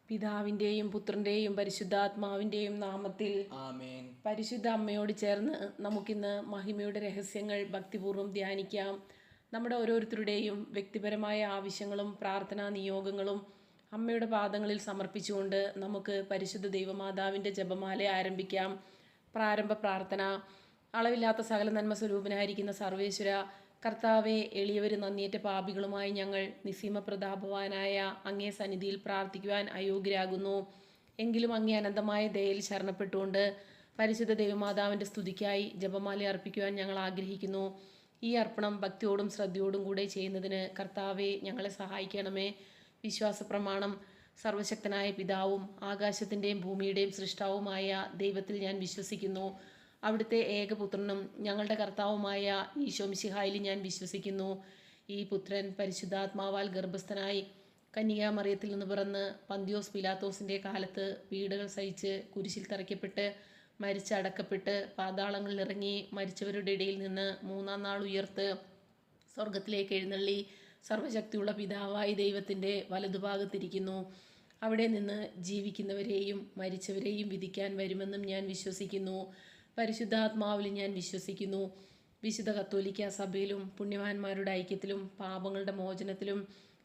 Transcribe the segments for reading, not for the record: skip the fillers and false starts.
പിതാവിൻ്റെയും പുത്രൻ്റെയും പരിശുദ്ധാത്മാവിൻ്റെയും നാമത്തിൽ ആമേൻ. പരിശുദ്ധ അമ്മയോട് ചേർന്ന് നമുക്കിന്ന് മഹിമയുടെ രഹസ്യങ്ങൾ ഭക്തിപൂർവ്വം ധ്യാനിക്കാം. നമ്മുടെ ഓരോരുത്തരുടെയും വ്യക്തിപരമായ ആവശ്യങ്ങളും പ്രാർത്ഥനാ നിയോഗങ്ങളും അമ്മയുടെ പാദങ്ങളിൽ സമർപ്പിച്ചുകൊണ്ട് നമുക്ക് പരിശുദ്ധ ദൈവമാതാവിൻ്റെ ജപമാല ആരംഭിക്കാം. പ്രാരംഭ പ്രാർത്ഥന. അളവില്ലാത്ത സകല നന്മ സ്വരൂപനായിരിക്കുന്ന സർവേശ്വര കർത്താവെ, എളിയവരും നന്ദിയേറ്റ പാപികളുമായി ഞങ്ങൾ നിസ്സീമ പ്രതാപവാനായ അങ്ങേ സന്നിധിയിൽ പ്രാർത്ഥിക്കുവാൻ അയോഗ്യരാകുന്നു. എങ്കിലും അങ്ങേ അനന്തമായ ദയയിൽ ശരണപ്പെട്ടുകൊണ്ട് പരിശുദ്ധ ദൈവമാതാവിൻ്റെ സ്തുതിക്കായി ജപമാല അർപ്പിക്കുവാൻ ഞങ്ങൾ ആഗ്രഹിക്കുന്നു. ഈ അർപ്പണം ഭക്തിയോടും ശ്രദ്ധയോടും കൂടെ ചെയ്യുന്നതിന് കർത്താവെ ഞങ്ങളെ സഹായിക്കണമേ. വിശ്വാസ പ്രമാണം. സർവശക്തനായ പിതാവും ആകാശത്തിൻ്റെയും ഭൂമിയുടെയും സൃഷ്ടാവുമായ ദൈവത്തിൽ ഞാൻ വിശ്വസിക്കുന്നു. അവിടുത്തെ ഏകപുത്രനും ഞങ്ങളുടെ കർത്താവുമായ ഈശോ മിശിഹായിൽ ഞാൻ വിശ്വസിക്കുന്നു. ഈ പുത്രൻ പരിശുദ്ധാത്മാവാൽ ഗർഭസ്ഥനായി കന്യകാമറിയത്തിൽ നിന്ന് പിറന്ന് പന്തിയോസ് പിലാത്തോസിൻ്റെ കാലത്ത് പീഡകൾ സഹിച്ച് കുരിശിൽ തറയ്ക്കപ്പെട്ട് മരിച്ചടക്കപ്പെട്ട് പാതാളങ്ങളിൽ ഇറങ്ങി മരിച്ചവരുടെ ഇടയിൽ നിന്ന് മൂന്നാം നാൾ ഉയർത്ത് സ്വർഗത്തിലേക്ക് എഴുന്നള്ളി സർവശക്തിയുള്ള പിതാവായി ദൈവത്തിൻ്റെ വലതുഭാഗത്തിരിക്കുന്നു. അവിടെ നിന്ന് ജീവിക്കുന്നവരെയും മരിച്ചവരെയും വിധിക്കാൻ വരുമെന്നും ഞാൻ വിശ്വസിക്കുന്നു. പരിശുദ്ധാത്മാവിൽ ഞാൻ വിശ്വസിക്കുന്നു. വിശുദ്ധ കത്തോലിക്ക സഭയിലും പുണ്യവാന്മാരുടെ ഐക്യത്തിലും പാപങ്ങളുടെ മോചനത്തിലും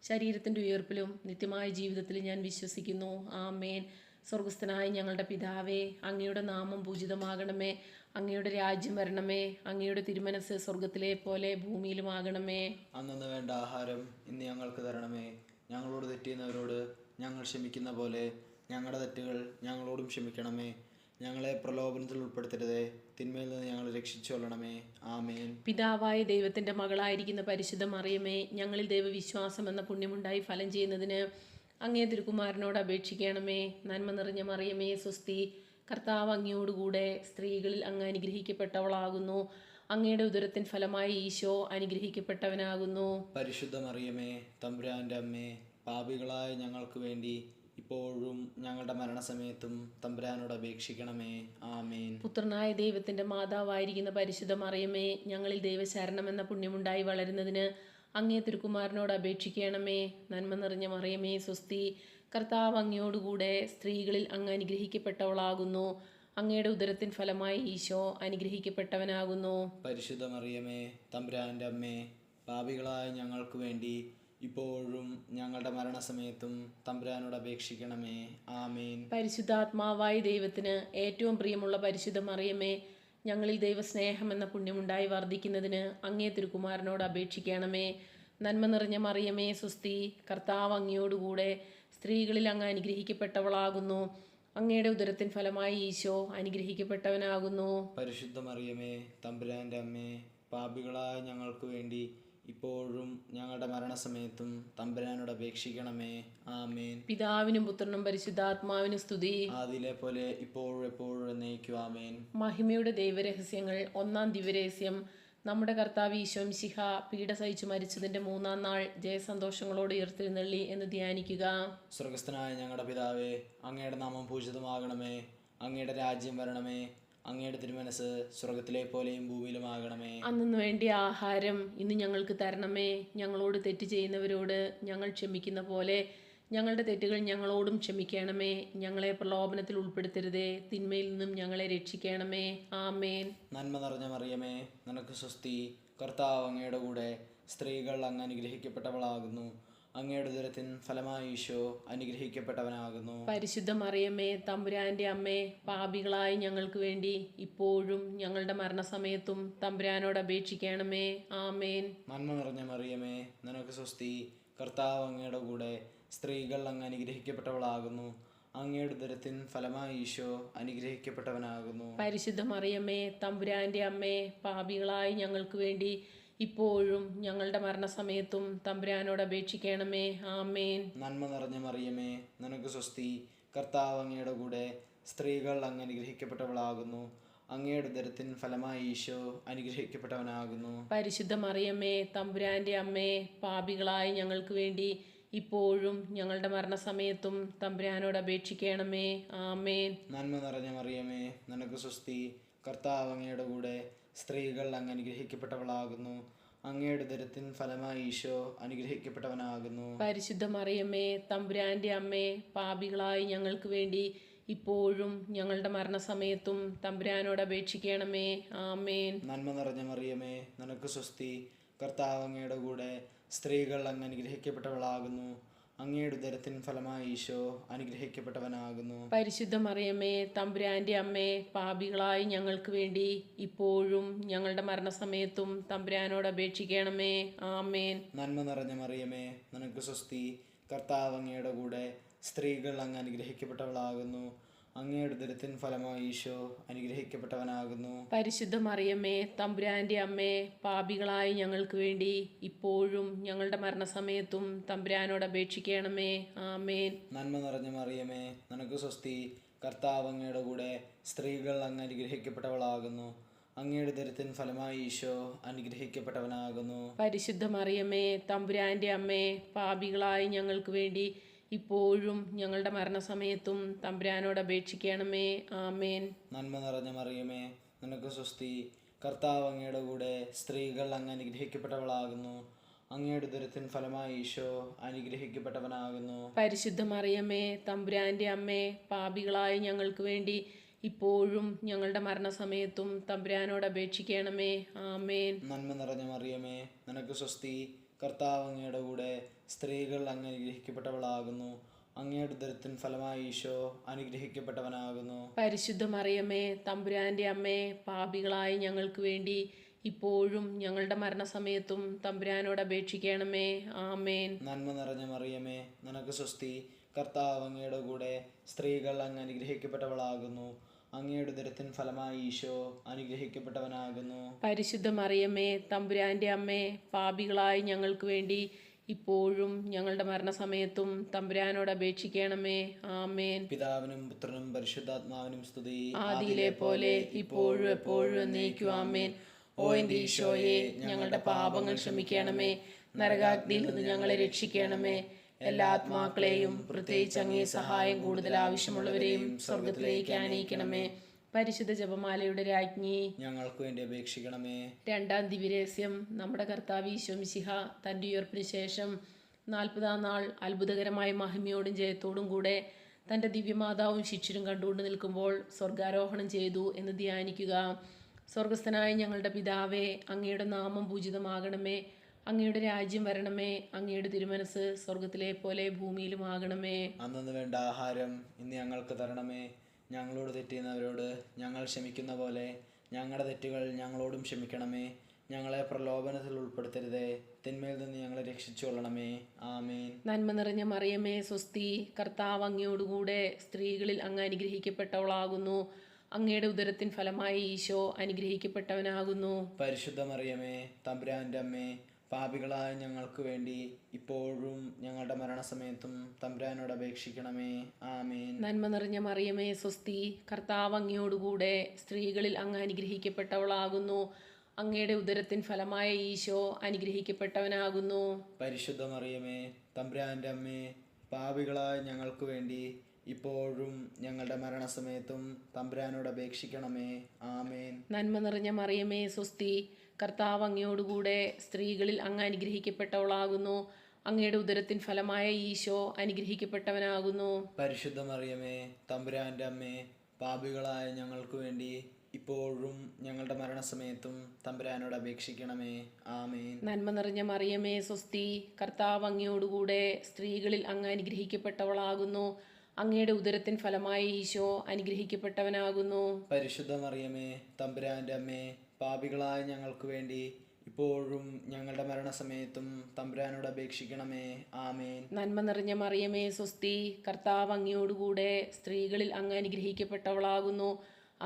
ശരീരത്തിൻ്റെ ഉയർപ്പിലും നിത്യമായ ജീവിതത്തിലും ഞാൻ വിശ്വസിക്കുന്നു. ആമേൻ. സ്വർഗസ്ഥനായ ഞങ്ങളുടെ പിതാവേ, അങ്ങയുടെ നാമം പൂജിതമാകണമേ. അങ്ങയുടെ രാജ്യം വരണമേ. അങ്ങയുടെ തിരുമനസ് സ്വർഗത്തിലെ പോലെ ഭൂമിയിലുമാകണമേ. അന്നു വേണ്ട ആഹാരം ഇന്ന് ഞങ്ങൾക്ക് തരണമേ. ഞങ്ങളോട് തെറ്റിയുന്നവരോട് ഞങ്ങൾ ക്ഷമിക്കുന്ന പോലെ ഞങ്ങളുടെ തെറ്റുകൾ ഞങ്ങളോടും ക്ഷമിക്കണമേ. ഞങ്ങളെ പ്രലോഭനത്തിൽ ഉൾപ്പെടുത്തരുതേ, തിന്മയിൽ നിന്ന് ഞങ്ങളെ രക്ഷിച്ചുകൊള്ളണമേ. ആമേൻ. പിതാവായ ദൈവത്തിൻ്റെ മകളായിരിക്കുന്ന പരിശുദ്ധ മറിയമേ, ഞങ്ങളിൽ ദൈവവിശ്വാസം എന്ന പുണ്യമുണ്ടായി ഫലം ചെയ്യുന്നതിന് അങ്ങേ തിരുക്കുമാരനോട് അപേക്ഷിക്കണമേ. നന്മ നിറഞ്ഞ മറിയമേ, സ്വസ്തി. കർത്താവ് അങ്ങയോടുകൂടെ സ്ത്രീകളിൽ അങ്ങ് അനുഗ്രഹിക്കപ്പെട്ടവളാകുന്നു. അങ്ങയുടെ ഉദരത്തിൻ ഫലമായി ഈശോ അനുഗ്രഹിക്കപ്പെട്ടവനാകുന്നു. പരിശുദ്ധ മറിയമേ, തമ്പുരാൻ്റെ അമ്മേ, പാപികളായ ഞങ്ങൾക്ക് വേണ്ടി ഇപ്പോഴും ഞങ്ങളുടെ മരണസമയത്തും തമ്പുരാനോട് അപേക്ഷിക്കണമേ. ആമേൻ. പുത്രനായ ദൈവത്തിൻ്റെ മാതാവായിരിക്കുന്ന പരിശുദ്ധ മറിയമേ, ഞങ്ങളിൽ ദൈവശരണം എന്ന പുണ്യമുണ്ടായി വളരുന്നതിന് അങ്ങേ തിരുക്കുമാരനോട് അപേക്ഷിക്കണമേ. നന്മ നിറഞ്ഞ മറിയമേ, സ്വസ്തി. കർത്താവ് അങ്ങയോടുകൂടെ സ്ത്രീകളിൽ അങ്ങ് അനുഗ്രഹിക്കപ്പെട്ടവളാകുന്നു. അങ്ങയുടെ ഉദരത്തിൻ ഫലമായി ഈശോ അനുഗ്രഹിക്കപ്പെട്ടവനാകുന്നു. പരിശുദ്ധ മറിയമേ, തമ്പുരാൻ്റെ അമ്മേ, പാപികളായ ഞങ്ങൾക്ക് വേണ്ടി ഇപ്പോഴും ഞങ്ങളുടെ മരണസമയത്തും തമ്പുരാനോട് അപേക്ഷിക്കണമേ. ആമേൻ. പരിശുദ്ധാത്മാവായ ദൈവത്തിന് ഏറ്റവും പ്രിയമുള്ള പരിശുദ്ധ മറിയമേ, ഞങ്ങളിൽ ദൈവസ്നേഹം എന്ന പുണ്യമുണ്ടായി വർദ്ധിക്കുന്നതിന് അങ്ങേ തിരുക്കുമാരനോട് അപേക്ഷിക്കണമേ. നന്മ നിറഞ്ഞ മറിയമേ, സ്വസ്തി. കർത്താവ് അങ്ങയോടുകൂടെ സ്ത്രീകളിൽ അങ്ങ് അനുഗ്രഹിക്കപ്പെട്ടവളാകുന്നു. അങ്ങയുടെ ഉദരത്തിൻ ഫലമായി ഈശോ അനുഗ്രഹിക്കപ്പെട്ടവനാകുന്നു. പരിശുദ്ധ മറിയമേ, തമ്പുരാൻ്റെ അമ്മേ, പാപികളായ ഞങ്ങൾക്ക് വേണ്ടി ഇപ്പോഴും ഞങ്ങളുടെ മരണസമയത്തും തമ്പുരാനോട് അപേക്ഷിക്കണമേ. ആമേൻ. പിതാവിനും പുത്രനും പരിശുദ്ധാത്മാവിനും സ്തുതി. ആദിയിലെ പോലെ ഇപ്പോഴും എപ്പോഴും എന്നേക്കും. ആമേൻ. മഹിമയുടെ ദൈവരഹസ്യങ്ങൾ. ഒന്നാം ദിവ്യരഹസ്യം. നമ്മുടെ കർത്താവ് ഈശോ മിശിഹ പീഡ സഹിച്ചു മരിച്ചതിൻ്റെ മൂന്നാം നാൾ ജയസന്തോഷങ്ങളോട് ഉയർത്തെഴുന്നള്ളി എന്ന് ധ്യാനിക്കുക. സ്വർഗസ്ഥനായ ഞങ്ങളുടെ പിതാവേ, അങ്ങയുടെ നാമം പൂജിതമാകണമേ. അങ്ങയുടെ രാജ്യം വരണമേ. അങ്ങയുടെ തിരുമനസ് സ്വർഗത്തിലെ പോലെയും ഭൂമിയിലുമാകണമേ. അന്നു വേണ്ടിയ ആഹാരം ഇന്ന് ഞങ്ങൾക്ക് തരണമേ. ഞങ്ങളോട് തെറ്റ് ചെയ്യുന്നവരോട് ഞങ്ങൾ ക്ഷമിക്കുന്ന പോലെ ഞങ്ങളുടെ തെറ്റുകൾ ഞങ്ങളോടും ക്ഷമിക്കണമേ. ഞങ്ങളെ പ്രലോഭനത്തിൽ ഉൾപ്പെടുത്തരുതേ, തിന്മയിൽ നിന്നും ഞങ്ങളെ രക്ഷിക്കണമേ. ആമേൻ. നന്മ നിറഞ്ഞ മറിയമേ, നിനക്ക് സ്വസ്തി. കർത്താവ് അങ്ങയുടെ കൂടെ സ്ത്രീകൾ അങ്ങ് അനുഗ്രഹിക്കപ്പെട്ടവളാകുന്നു. അങ്ങയുടെ ഉദരത്തിൻ ഫലമായി ഈശോ അനുഗ്രഹിക്കപ്പെട്ടവനാകുന്നു. പരിശുദ്ധ മറിയമ്മേ, തമ്പുരാൻ്റെ അമ്മേ, പാപികളായി ഞങ്ങൾക്ക് വേണ്ടി ഇപ്പോഴും ഞങ്ങളുടെ മരണസമയത്തും തമ്പുരാനോട് അപേക്ഷിക്കണമേ. ആമേൻ. നന്മ നിറഞ്ഞ മറിയമേ, നിനക്ക് സ്വസ്തി. കർത്താവ് അങ്ങയുടെ കൂടെ സ്ത്രീകൾ അങ്ങ് അനുഗ്രഹിക്കപ്പെട്ടവളാകുന്നു. അങ്ങയുടെ ഉദരത്തിൻ ഫലമായി ഈശോ അനുഗ്രഹിക്കപ്പെട്ടവനാകുന്നു. പരിശുദ്ധ മറിയമ്മേ, തമ്പുരാൻ്റെ അമ്മേ, പാപികളായി ഞങ്ങൾക്ക് വേണ്ടി ഇപ്പോഴും ഞങ്ങളുടെ മരണസമയത്തും തമ്പുരാനോട് അപേക്ഷിക്കണമേ. ആമേൻ. നന്മ നിറഞ്ഞ മറിയമേ, നിനക്ക് സ്വസ്തി. കർത്താവ് അങ്ങയുടെ കൂടെ സ്ത്രീകൾ അങ്ങ് അനുഗ്രഹിക്കപ്പെട്ടവളാകുന്നു. അങ്ങയുടെ ഉദരത്തിൻ ഫലമായി ഈശോ അനുഗ്രഹിക്കപ്പെട്ടവനാകുന്നു. പരിശുദ്ധ മറിയമ്മേ, തമ്പുരാൻ്റെ അമ്മേ, പാപികളായി ഞങ്ങൾക്ക് വേണ്ടി ഇപ്പോഴും ഞങ്ങളുടെ മരണസമയത്തും തമ്പുരാനോട് അപേക്ഷിക്കണമേ. ആമേൻ. നന്മ നിറഞ്ഞ മറിയമേ, നിനക്ക് സ്വസ്തി. കർത്താവ് അങ്ങയുടെ കൂടെ സ്ത്രീകൾ അങ്ങ് അനുഗ്രഹിക്കപ്പെട്ടവളാകുന്നു. അങ്ങയുടെ ഉദരത്തിൻ ഫലമായി ഈശോ അനുഗ്രഹിക്കപ്പെട്ടവനാകുന്നു. പരിശുദ്ധ മറിയമ്മേ തമ്പുരാന്റെ അമ്മേ, പാപികളായി ഞങ്ങൾക്ക് വേണ്ടി ഇപ്പോഴും ഞങ്ങളുടെ മരണസമയത്തും തമ്പുരാനോട് അപേക്ഷിക്കണമേ. ആമേൻ. നന്മ നിറഞ്ഞ മറിയമേ, നിനക്ക് സ്വസ്തി. കർത്താവ് അങ്ങയുടെ കൂടെ, സ്ത്രീകൾ അങ്ങ് അനുഗ്രഹിക്കപ്പെട്ടവളാകുന്നു. അങ്ങയുടെ ഉദരത്തിൻ ഫലമായി ഈശോ അനുഗ്രഹിക്കപ്പെട്ടവനാകുന്നു. പരിശുദ്ധ മറിയമ്മേ തമ്പുരാന്റെ അമ്മേ, പാപികളായി ഞങ്ങൾക്ക് വേണ്ടി ഇപ്പോഴും ഞങ്ങളുടെ മരണസമയത്തും തമ്പുരാനോട് അപേക്ഷിക്കണമേ. ആമേൻ. നന്മ നിറഞ്ഞ മറിയമേ, നിനക്ക് സ്വസ്തി. കർത്താവ് അങ്ങയുടെ കൂടെ, സ്ത്രീകൾ അങ്ങ് അനുഗ്രഹിക്കപ്പെട്ടവളാകുന്നു. അങ്ങയുടെ ഉദരത്തിൻ ഫലമായി ഈശോ അനുഗ്രഹിക്കപ്പെട്ടവനാകുന്നു. പരിശുദ്ധ മറിയമ്മേ തമ്പുരാന്റെ അമ്മേ, പാപികളായി ഞങ്ങൾക്ക് വേണ്ടി ഇപ്പോഴും ഞങ്ങളുടെ മരണസമയത്തും തമ്പുരാനോട് അപേക്ഷിക്കണമേ. ആമേൻ. നന്മ നിറഞ്ഞ മറിയമേ, നിനക്ക് സ്വസ്തി. കർത്താവ് അങ്ങയുടെ കൂടെ, സ്ത്രീകൾ അങ്ങ് അനുഗ്രഹിക്കപ്പെട്ടവളാകുന്നു. അങ്ങയുടെ ഉദരത്തിൻ ഫലമായി ഈശോ അനുഗ്രഹിക്കപ്പെട്ടവനാകുന്നു. പരിശുദ്ധ മറിയമ്മേ തമ്പുരാന്റെ അമ്മേ, പാപികളായി ഞങ്ങൾക്ക് വേണ്ടി ഇപ്പോഴും ഞങ്ങളുടെ മരണസമയത്തും തമ്പുരാനോട് അപേക്ഷിക്കണമേ. ആമേൻ. നന്മ നിറഞ്ഞ മറിയമേ, നിനക്ക് സ്വസ്തി. കർത്താവ് അങ്ങയുടെ കൂടെ, സ്ത്രീകൾ അങ്ങ് അനുഗ്രഹിക്കപ്പെട്ടവളാകുന്നു. അങ്ങയുടെ ഉദരത്തിൻ ഫലമായി ഈശോ അനുഗ്രഹിക്കപ്പെട്ടവനാകുന്നു. പരിശുദ്ധ മറിയമ്മേ തമ്പുരാന്റെ അമ്മേ, പാപികളായി ഞങ്ങൾക്ക് വേണ്ടി ഇപ്പോഴും ഞങ്ങളുടെ മരണസമയത്തും തമ്പുരാനോട് അപേക്ഷിക്കണമേ. ആമേൻ. നന്മ നിറഞ്ഞ മറിയമേ, നിനക്ക് സ്വസ്തി. കർത്താവ് അങ്ങയുടെ കൂടെ, സ്ത്രീകൾ അങ്ങ് അനുഗ്രഹിക്കപ്പെട്ടവളാകുന്നു. അങ്ങയുടെ ഉദരത്തിൻ ഫലമായി ഈശോ അനുഗ്രഹിക്കപ്പെട്ടവനാകുന്നു. പരിശുദ്ധ മറിയമ്മേ തമ്പുരാന്റെ അമ്മേ, പാപികളായി ഞങ്ങൾക്ക് വേണ്ടി ഇപ്പോഴും ഞങ്ങളുടെ മരണസമയത്തും തമ്പുരാനോട് അപേക്ഷിക്കണമേ. ആമേൻ. നന്മ നിറഞ്ഞ മറിയമേ, നിനക്ക് സ്വസ്തി. കർത്താവ് അങ്ങയുടെ കൂടെ, സ്ത്രീകൾ അങ്ങ് അനുഗ്രഹിക്കപ്പെട്ടവളാകുന്നു. അങ്ങയുടെ ഉദരത്തിൻ ഫലമായി ഈശോ അനുഗ്രഹിക്കപ്പെട്ടവനാകുന്നു. പരിശുദ്ധ മറിയമ്മേ തമ്പുരാന്റെ അമ്മേ, പാപികളായി ഞങ്ങൾക്ക് വേണ്ടി ഇപ്പോഴും ഞങ്ങളുടെ മരണസമയത്തും തമ്പുരാനോട് അപേക്ഷിക്കണമേ. ആമേൻ. പിതാവിനും പുത്രനും പരിശുദ്ധാത്മാവിനും സ്തുതി. ആദിയിലെ പോലെ ഇപ്പോഴും എപ്പോഴും എന്നേക്കും. ആമേൻ. ഓ എൻ്റെ ഈശോയെ, ഞങ്ങളുടെ പാപങ്ങൾ ക്ഷമിക്കണമേ. നരകാഗ്നിയിൽ നിന്ന് ഞങ്ങളെ രക്ഷിക്കണമേ. എല്ലാ ആത്മാക്കളെയും, പ്രത്യേകിച്ച് അങ്ങേ സഹായം കൂടുതൽ ആവശ്യമുള്ളവരെയും സ്വർഗത്തിലേക്ക് ആനയിക്കണമേ. പരിശുദ്ധ ജപമാലയുടെ രാജ്ഞി, ഞങ്ങൾക്ക് വേണ്ടി അപേക്ഷിക്കണമേ. രണ്ടാം ദിവ്യരഹസ്യം. നമ്മുടെ കർത്താവ് ഈശോ മിശിഹ തൻ്റെ ഉയർപ്പിന് ശേഷം 40-ാം നാൾ അത്ഭുതകരമായ മഹിമയോടും ജയത്തോടും കൂടെ തൻ്റെ ദിവ്യമാതാവും ശിഷ്യരും കണ്ടുകൊണ്ട് നിൽക്കുമ്പോൾ സ്വർഗാരോഹണം ചെയ്തു എന്ന് ധ്യാനിക്കുക. സ്വർഗസ്ഥനായ ഞങ്ങളുടെ പിതാവേ, അങ്ങയുടെ നാമം പൂജിതമാകണമേ. അങ്ങയുടെ രാജ്യം വരണമേ. അങ്ങയുടെ തിരുമനസ് സ്വർഗത്തിലെ പോലെ ഭൂമിയിലുമാകണമേ. അന്നു വേണ്ട ആഹാരം ഇന്ന് ഞങ്ങൾക്ക് തരണമേ. ഞങ്ങളോട് തെറ്റിയുന്നവരോട് ഞങ്ങൾ ക്ഷമിക്കുന്ന പോലെ ഞങ്ങളുടെ തെറ്റുകൾ ഞങ്ങളോടും ക്ഷമിക്കണമേ. ഞങ്ങളെ പ്രലോഭനത്തിൽ ഉൾപ്പെടുത്തരുതേ, തിന്മയിൽ നിന്ന് ഞങ്ങളെ രക്ഷിച്ചു കൊള്ളണമേ. ആമേൻ. നന്മ നിറഞ്ഞ മറിയമേ സ്വസ്തി. കർത്താവ് അങ്ങയോടുകൂടെ, സ്ത്രീകളിൽ അങ്ങ് അനുഗ്രഹിക്കപ്പെട്ടവളാകുന്നു. അങ്ങയുടെ ഉദരത്തിൻ ഫലമായി ഈശോ അനുഗ്രഹിക്കപ്പെട്ടവനാകുന്നു. പരിശുദ്ധ മറിയമേ തമ്പുരാന്റെ അമ്മേ, പാപികളായ ഞങ്ങൾക്ക് വേണ്ടി ഇപ്പോഴും ഞങ്ങളുടെ മരണസമയത്തും തമ്പുരാനോട് അപേക്ഷിക്കണമേ. ആമേൻ. നന്മ നിറഞ്ഞ മറിയമേ സ്വസ്തി. കർത്താവ് അങ്ങയോടുകൂടെ, സ്ത്രീകളിൽ അങ്ങ് അനുഗ്രഹിക്കപ്പെട്ടവളാകുന്നു. അങ്ങയുടെ ഉദരത്തിൻ ഫലമായ ഈശോ അനുഗ്രഹിക്കപ്പെട്ടവനാകുന്നു. പരിശുദ്ധ മറിയമേ തമ്പുരാന്റെ അമ്മേ, പാപികളായ ഞങ്ങൾക്ക് വേണ്ടി ഇപ്പോഴും ഞങ്ങളുടെ മരണസമയത്തും തമ്പുരാനോട് അപേക്ഷിക്കണമേ. ആമേൻ. നന്മ നിറഞ്ഞ മറിയമേ സ്വസ്തി. കർത്താവ് അങ്ങയോടുകൂടെ, സ്ത്രീകളിൽ അങ്ങ് അനുഗ്രഹിക്കപ്പെട്ടവളാകുന്നു. അങ്ങയുടെ ഉദരത്തിൻ ഫലമായ ഈശോ അനുഗ്രഹിക്കപ്പെട്ടവനാകുന്നു. പരിശുദ്ധ മറിയമേ തമ്പുരാന്റെ അമ്മേ, പാപികളായ ഞങ്ങൾക്ക് വേണ്ടി ഇപ്പോഴും ഞങ്ങളുടെ മരണസമയത്തും തമ്പുരാനോട് അപേക്ഷിക്കണമേ. ആമേൻ. നന്മ നിറഞ്ഞ മറിയമേ സ്വസ്തി. കർത്താവ് അങ്ങയോടുകൂടെ, സ്ത്രീകളിൽ അങ്ങ് അനുഗ്രഹിക്കപ്പെട്ടവളാകുന്നു. അങ്ങയുടെ ഉദരത്തിൻ ഫലമായ ഈശോ അനുഗ്രഹിക്കപ്പെട്ടവനാകുന്നു. പരിശുദ്ധ മറിയമേ തമ്പുരാന്റെ അമ്മേ, പാപികളായ ഞങ്ങൾക്ക് വേണ്ടി ഇപ്പോഴും ഞങ്ങളുടെ മരണസമയത്തും തമ്പുരാനോട് അപേക്ഷിക്കണമേ. ആമേൻ. നന്മ നിറഞ്ഞ മറിയമേ സ്വസ്തി. കർത്താവ് അങ്ങയോടുകൂടെ, സ്ത്രീകളിൽ അങ്ങ് അനുഗ്രഹിക്കപ്പെട്ടവളാകുന്നു.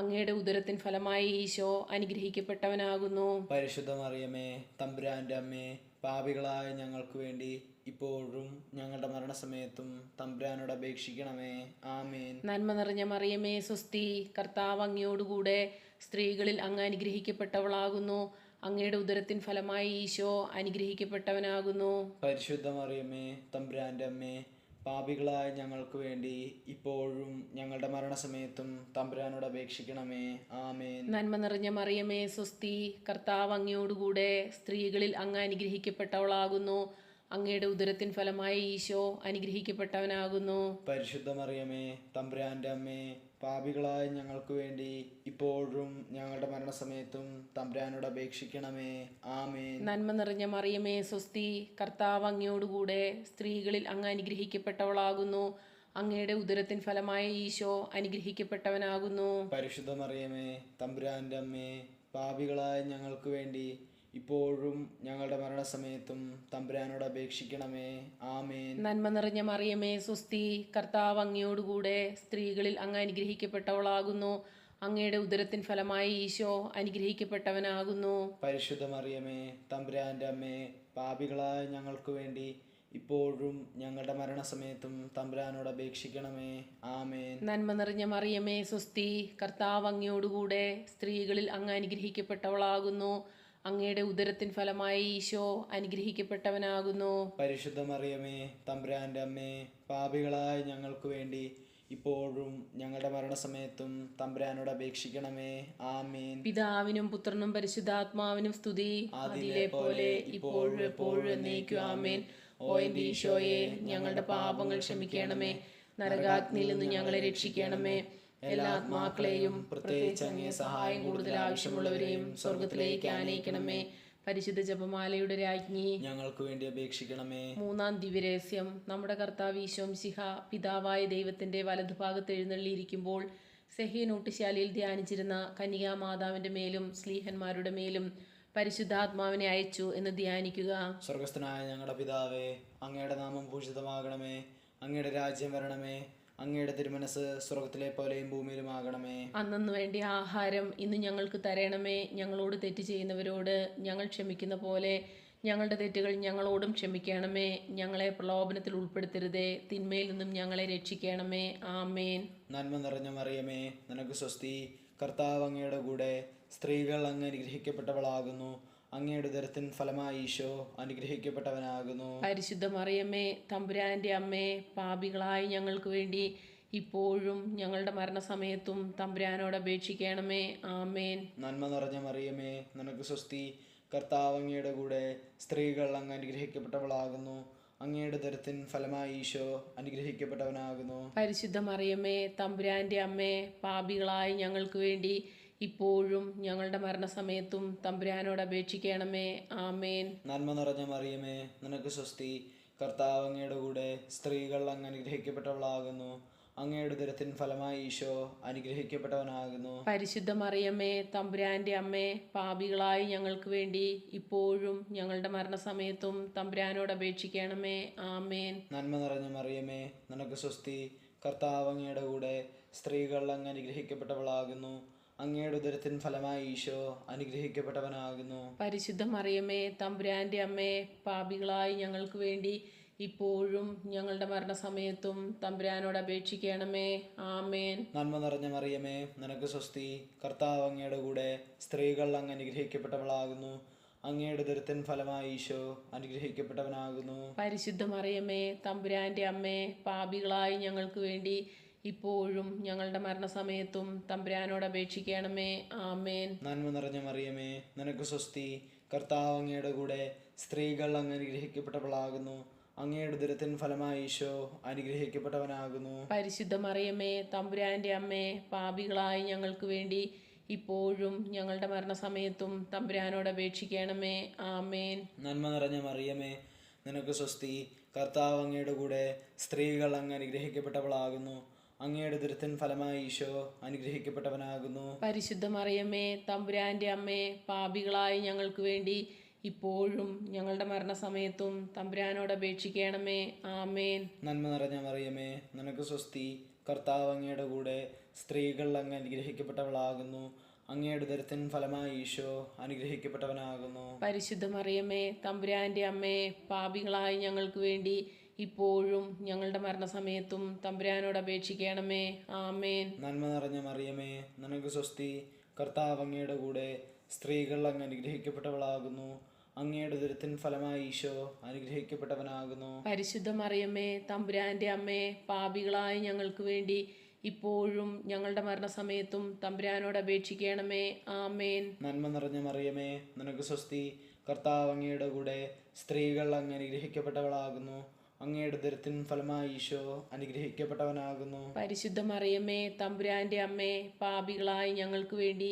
അങ്ങയുടെ ഉദരത്തിൻ ഫലമായ ഈശോ അനുഗ്രഹിക്കപ്പെട്ടവനാകുന്നു. പരിശുദ്ധ മറിയമേ തമ്പുരാന്റെ അമ്മേ, പാപികളായ ഞങ്ങൾക്ക് വേണ്ടി ഇപ്പോഴും ഞങ്ങളുടെ മരണസമയത്തും തമ്പുരാനോട് അപേക്ഷിക്കണമേ. ആമേൻ. നന്മ നിറഞ്ഞ മറിയമേ സ്വസ്തി. കർത്താവ് അങ്ങയോടുകൂടെ, സ്ത്രീകളിൽ അങ്ങ് അനുഗ്രഹിക്കപ്പെട്ടവളാകുന്നു. അങ്ങയുടെ ഉദരത്തിൻ ഫലമായ ഈശോ അനുഗ്രഹിക്കപ്പെട്ടവനാകുന്നു. പരിശുദ്ധ മറിയമേ തമ്പുരാന്റെ അമ്മേ, പാപികളായ ഞങ്ങൾക്ക് വേണ്ടി ഇപ്പോഴും ഞങ്ങളുടെ മരണസമയത്തും തമ്പുരാനോട് അപേക്ഷിക്കണമേ. ആമേൻ. നന്മ നിറഞ്ഞ മറിയമേ സ്വസ്തി, കർത്താവ് അങ്ങയോടുകൂടെ സ്ത്രീകളിൽ അങ്ങ് അനുഗ്രഹിക്കപ്പെട്ടവളാകുന്നു. അങ്ങയുടെ ഉദരത്തിൻ ഫലമായ ഈശോ അനുഗ്രഹിക്കപ്പെട്ടവനാകുന്നു. പരിശുദ്ധ മറിയമേ തമ്പുരാന്റെ അമ്മേ, പാപികളായ ഞങ്ങൾക്ക് വേണ്ടി ഇപ്പോഴും ഞങ്ങളുടെ മരണസമയത്തും തമ്പുരാനോട് അപേക്ഷിക്കണമേ. ആമേൻ. നന്മ നിറഞ്ഞ മറിയമേ സ്വസ്തി, കർത്താവ് അങ്ങയോടുകൂടെ സ്ത്രീകളിൽ അങ്ങ് അനുഗ്രഹിക്കപ്പെട്ടവളാകുന്നു. അങ്ങയുടെ ഉദരത്തിൻ ഫലമായ ഈശോ അനുഗ്രഹിക്കപ്പെട്ടവനാകുന്നു. പരിശുദ്ധ മറിയമേ തമ്പുരാന്റെ അമ്മേ, പാപികളായ ഞങ്ങൾക്ക് വേണ്ടി ഇപ്പോഴും ഞങ്ങളുടെ മരണസമയത്തും തമ്പുരാനോട് അപേക്ഷിക്കണമേ. ആമേൻ. നന്മ നിറഞ്ഞ മറിയമേ സ്വസ്തി, കർത്താവ് അങ്ങയോടുകൂടെ സ്ത്രീകളിൽ അങ്ങ് അനുഗ്രഹിക്കപ്പെട്ടവളാകുന്നു. അങ്ങയുടെ ഉദരത്തിൻ ഫലമായ ഈശോ അനുഗ്രഹിക്കപ്പെട്ടവനാകുന്നു. പരിശുദ്ധ മറിയമേ തമ്പുരാന്റെ അമ്മേ, പാപികളായ ഞങ്ങൾക്ക് വേണ്ടി ഇപ്പോഴും ഞങ്ങളുടെ മരണസമയത്തും തമ്പുരാനോട് അപേക്ഷിക്കണമേ. ആമേൻ. നന്മ നിറഞ്ഞ മറിയമേ സ്വസ്തി, കർത്താവ് അങ്ങയോടുകൂടെ സ്ത്രീകളിൽ അങ്ങ് അനുഗ്രഹിക്കപ്പെട്ടവളാകുന്നു. അങ്ങയുടെ ഉദരത്തിൻ ഫലമായ ഈശോ അനുഗ്രഹിക്കപ്പെട്ടവനാകുന്നു. പരിശുദ്ധ മറിയമേ തമ്പുരാന്റെ അമ്മേ, പാപികളായ ഞങ്ങൾക്ക് വേണ്ടി ഇപ്പോഴും ഞങ്ങളുടെ മരണസമയത്തും തമ്പുരാനോട് അപേക്ഷിക്കണമേ. ആമേൻ. പിതാവിനും പുത്രനും പരിശുദ്ധാത്മാവിനും സ്തുതി, അതിലെ പോലെ ഇപ്പോഴും എപ്പോഴും എന്നേക്കും ആമേൻ. ഓ എന്റെ ഈശോയെ, ഞങ്ങളുടെ പാപങ്ങൾ ക്ഷമിക്കണമേ, നരകാഗ്നിയിൽ നിന്ന് ഞങ്ങളെ രക്ഷിക്കണമേ. എല്ലാ ആത്മാക്കളെയും പ്രത്യേകിച്ച് അങ്ങേ സഹായം കൂടുതൽ ആവശ്യമുള്ളവരെയും സ്വർഗത്തിലേക്ക് ആനയിക്കണമേ. പരിശുദ്ധ ജപമാലയുടെ രാജ്ഞി, ഞങ്ങൾക്ക് വേണ്ടി അപേക്ഷിക്കണമേ. മൂന്നാം ദിവ്യരഹസ്യം. നമ്മുടെ കർത്താവ് ഈശോ മിശിഹ പിതാവായ ദൈവത്തിന്റെ വലതുഭാഗത്ത് എഴുന്നള്ളിയിരിക്കുമ്പോൾ സെഹീനൂട്ടുശാലയിൽ ധ്യാനിച്ചിരുന്ന കന്യകാമാതാവിന്റെ മേലും സ്ലീഹന്മാരുടെ മേലും പരിശുദ്ധാത്മാവിനെ അയച്ചു എന്ന് ധ്യാനിക്കുക. സ്വർഗസ്ഥനായ ഞങ്ങളുടെ പിതാവേ, അങ്ങയുടെ നാമം ഭൂഷിതമാകണമേ. അങ്ങയുടെ രാജ്യം വരണമേ. അങ്ങയുടെ തിരുമനസ് സ്വർഗത്തിലെ പോലെയും ഭൂമിയിലുമാകണമേ. അന്നു വേണ്ടിയ ആഹാരം ഇന്ന് ഞങ്ങൾക്ക് തരണമേ. ഞങ്ങളോട് തെറ്റ് ചെയ്യുന്നവരോട് ഞങ്ങൾ ക്ഷമിക്കുന്ന പോലെ ഞങ്ങളുടെ തെറ്റുകൾ ഞങ്ങളോടും ക്ഷമിക്കണമേ. ഞങ്ങളെ പ്രലോഭനത്തിൽ ഉൾപ്പെടുത്തരുതേ, തിന്മയിൽ നിന്നും ഞങ്ങളെ രക്ഷിക്കണമേ. ആമേൻ. നന്മ നിറഞ്ഞ മറിയമേ, നിനക്ക് സ്വസ്തി. കർത്താവ് അങ്ങയുടെ കൂടെ സ്ത്രീകൾ അങ്ങ് അനുഗ്രഹിക്കപ്പെട്ടവളാകുന്നു. അങ്ങയുടെ ഉദരത്തിൻ ഫലമായ ഈശോ അനുഗ്രഹിക്കപ്പെട്ടവനാകുന്നു. പരിശുദ്ധ മറിയമ്മേ തമ്പുരാന്റെ അമ്മേ, പാപികളായ ഞങ്ങൾക്ക് വേണ്ടി ഇപ്പോഴും ഞങ്ങളുടെ മരണസമയത്തും തമ്പുരാനോട് അപേക്ഷിക്കണമേ. ആമേൻ. നന്മ നിറഞ്ഞ മറിയമേ, നിനക്ക് സ്വസ്തി. കർത്താവ് അങ്ങയുടെ കൂടെ സ്ത്രീകൾ അങ്ങ് അനുഗ്രഹിക്കപ്പെട്ടവളാകുന്നു. അങ്ങയുടെ ഉദരത്തിൻ ഫലമായ ഈശോ അനുഗ്രഹിക്കപ്പെട്ടവനാകുന്നു. പരിശുദ്ധ മറിയമ്മേ തമ്പുരാന്റെ അമ്മേ, പാപികളായ ഞങ്ങൾക്ക് വേണ്ടി ഇപ്പോഴും ഞങ്ങളുടെ മരണസമയത്തും തമ്പുരാനോട് അപേക്ഷിക്കണമേ. ആമേൻ. നന്മ നിറഞ്ഞ മറിയമേ, നിനക്ക് സ്വസ്തി. കർത്താവ് അങ്ങയുടെ കൂടെ സ്ത്രീകൾ അങ്ങ് അനുഗ്രഹിക്കപ്പെട്ടവളാകുന്നു. അങ്ങയുടെ ഉദരത്തിൻ ഫലമായ ഈശോ അനുഗ്രഹിക്കപ്പെട്ടവനാകുന്നു. പരിശുദ്ധ മറിയമ്മേ തമ്പുരാന്റെ അമ്മേ, പാപികളായ ഞങ്ങൾക്ക് വേണ്ടി ഇപ്പോഴും ഞങ്ങളുടെ മരണസമയത്തും തമ്പുരാനോട് അപേക്ഷിക്കണമേ. ആമേൻ. നന്മ നിറഞ്ഞ മറിയമേ, നിനക്ക് സ്വസ്തി. കർത്താവ് അങ്ങയുടെ കൂടെ സ്ത്രീകൾ അങ്ങ് അനുഗ്രഹിക്കപ്പെട്ടവളാകുന്നു. അങ്ങയുടെ ഉദരത്തിൻ ഫലമായ ഈശോ അനുഗ്രഹിക്കപ്പെട്ടവനാകുന്നു. പരിശുദ്ധ മറിയമ്മേ തമ്പുരാന്റെ അമ്മേ, പാപികളായ ഞങ്ങൾക്ക് വേണ്ടി ഇപ്പോഴും ഞങ്ങളുടെ മരണസമയത്തും തമ്പുരാനോട് അപേക്ഷിക്കണമേ. ആമേൻ. നന്മ നിറഞ്ഞ മറിയമേ, നിനക്ക് സ്വസ്തി. കർത്താവ് അങ്ങയുടെ കൂടെ സ്ത്രീകൾ അങ്ങ് അനുഗ്രഹിക്കപ്പെട്ടവളാകുന്നു. അങ്ങയുടെ ഉദരത്തിൻ ഫലമായ ഈശോ അനുഗ്രഹിക്കപ്പെട്ടവനാകുന്നു. പരിശുദ്ധ മറിയമ്മേ തമ്പുരാന്റെ അമ്മേ, പാപികളായ ഞങ്ങൾക്ക് വേണ്ടി ഇപ്പോഴും ഞങ്ങളുടെ മരണസമയത്തും തമ്പുരാനോട് അപേക്ഷിക്കണമേ. ആമേൻ. നന്മ നിറഞ്ഞ മറിയമേ, നിനക്ക് സ്വസ്തി. കർത്താവ് അങ്ങയുടെ കൂടെ സ്ത്രീകൾ അങ്ങ് അനുഗ്രഹിക്കപ്പെട്ടവളാകുന്നു. അങ്ങയുടെ ഉദരത്തിൻ ഫലമായ ഈശോ അനുഗ്രഹിക്കപ്പെട്ടവനാകുന്നു. പരിശുദ്ധ മറിയമ്മേ തമ്പുരാന്റെ അമ്മേ, പാപികളായ ഞങ്ങൾക്ക് വേണ്ടി ഇപ്പോഴും ഞങ്ങളുടെ മരണസമയത്തും തമ്പുരാനോട് അപേക്ഷിക്കണമേ. ആമേൻ. നന്മ നിറഞ്ഞ മറിയമേ, നിനക്ക് സ്വസ്തി. കർത്താവ് അങ്ങയുടെ കൂടെ സ്ത്രീകൾ അങ്ങ് അനുഗ്രഹിക്കപ്പെട്ടവളാകുന്നു. അങ്ങയുടെ ഉദരത്തിൻ ഫലമായ ഈശോ അനുഗ്രഹിക്കപ്പെട്ടവനാകുന്നു. പരിശുദ്ധ മറിയമ്മേ തമ്പുരാന്റെ അമ്മേ, പാപികളായ ഞങ്ങൾക്ക് വേണ്ടി ഇപ്പോഴും ഞങ്ങളുടെ മരണസമയത്തും തമ്പുരാനോട് അപേക്ഷിക്കണമേ. ആമേൻ. നന്മ നിറഞ്ഞ മറിയമേ, നിനക്ക് സ്വസ്തി. കർത്താവ് അങ്ങയുടെ കൂടെ സ്ത്രീകൾ അങ്ങ് അനുഗ്രഹിക്കപ്പെട്ടവളാകുന്നു. അങ്ങയുടെ ഉദരത്തിൻ ഫലമായ ഈശോ അനുഗ്രഹിക്കപ്പെട്ടവനാകുന്നു. പരിശുദ്ധ മറിയമ്മേ തമ്പുരാന്റെ അമ്മേ, പാപികളായ ഞങ്ങൾക്ക് വേണ്ടി ഇപ്പോഴും ഞങ്ങളുടെ മരണസമയത്തും തമ്പുരാനോട് അപേക്ഷിക്കണമേ. ആമേൻ. നന്മ നിറഞ്ഞ മറിയമേ, നിനക്ക് സ്വസ്തി. കർത്താവ് അങ്ങയുടെ കൂടെ സ്ത്രീകൾ അങ്ങ് അനുഗ്രഹിക്കപ്പെട്ടവളാകുന്നു. അങ്ങയുടെ ഉദരത്തിൻ ഫലമായി ഈശോ അനുഗ്രഹിക്കപ്പെട്ടവനാകുന്നു. പരിശുദ്ധ മറിയമ്മേ തമ്പുരാന്റെ അമ്മേ, പാപികളായ ഞങ്ങൾക്ക് വേണ്ടി ഇപ്പോഴും ഞങ്ങളുടെ മരണസമയത്തും തമ്പുരാനോട് അപേക്ഷിക്കണമേ. ആമേൻ. നന്മ നിറഞ്ഞ മറിയമേ, നിനക്ക് സ്വസ്തി. കർത്താവ് അങ്ങയുടെ കൂടെ, സ്ത്രീകൾ അങ്ങ് അനുഗ്രഹിക്കപ്പെട്ടവളാകുന്നു. അങ്ങയുടെ ഉദരത്തിൻ ഫലമായി ഈശോ അനുഗ്രഹിക്കപ്പെട്ടവനാകുന്നു. പരിശുദ്ധ മറിയമ്മേ തമ്പുരാന്റെ അമ്മേ, പാപികളായ ഞങ്ങൾക്ക് വേണ്ടി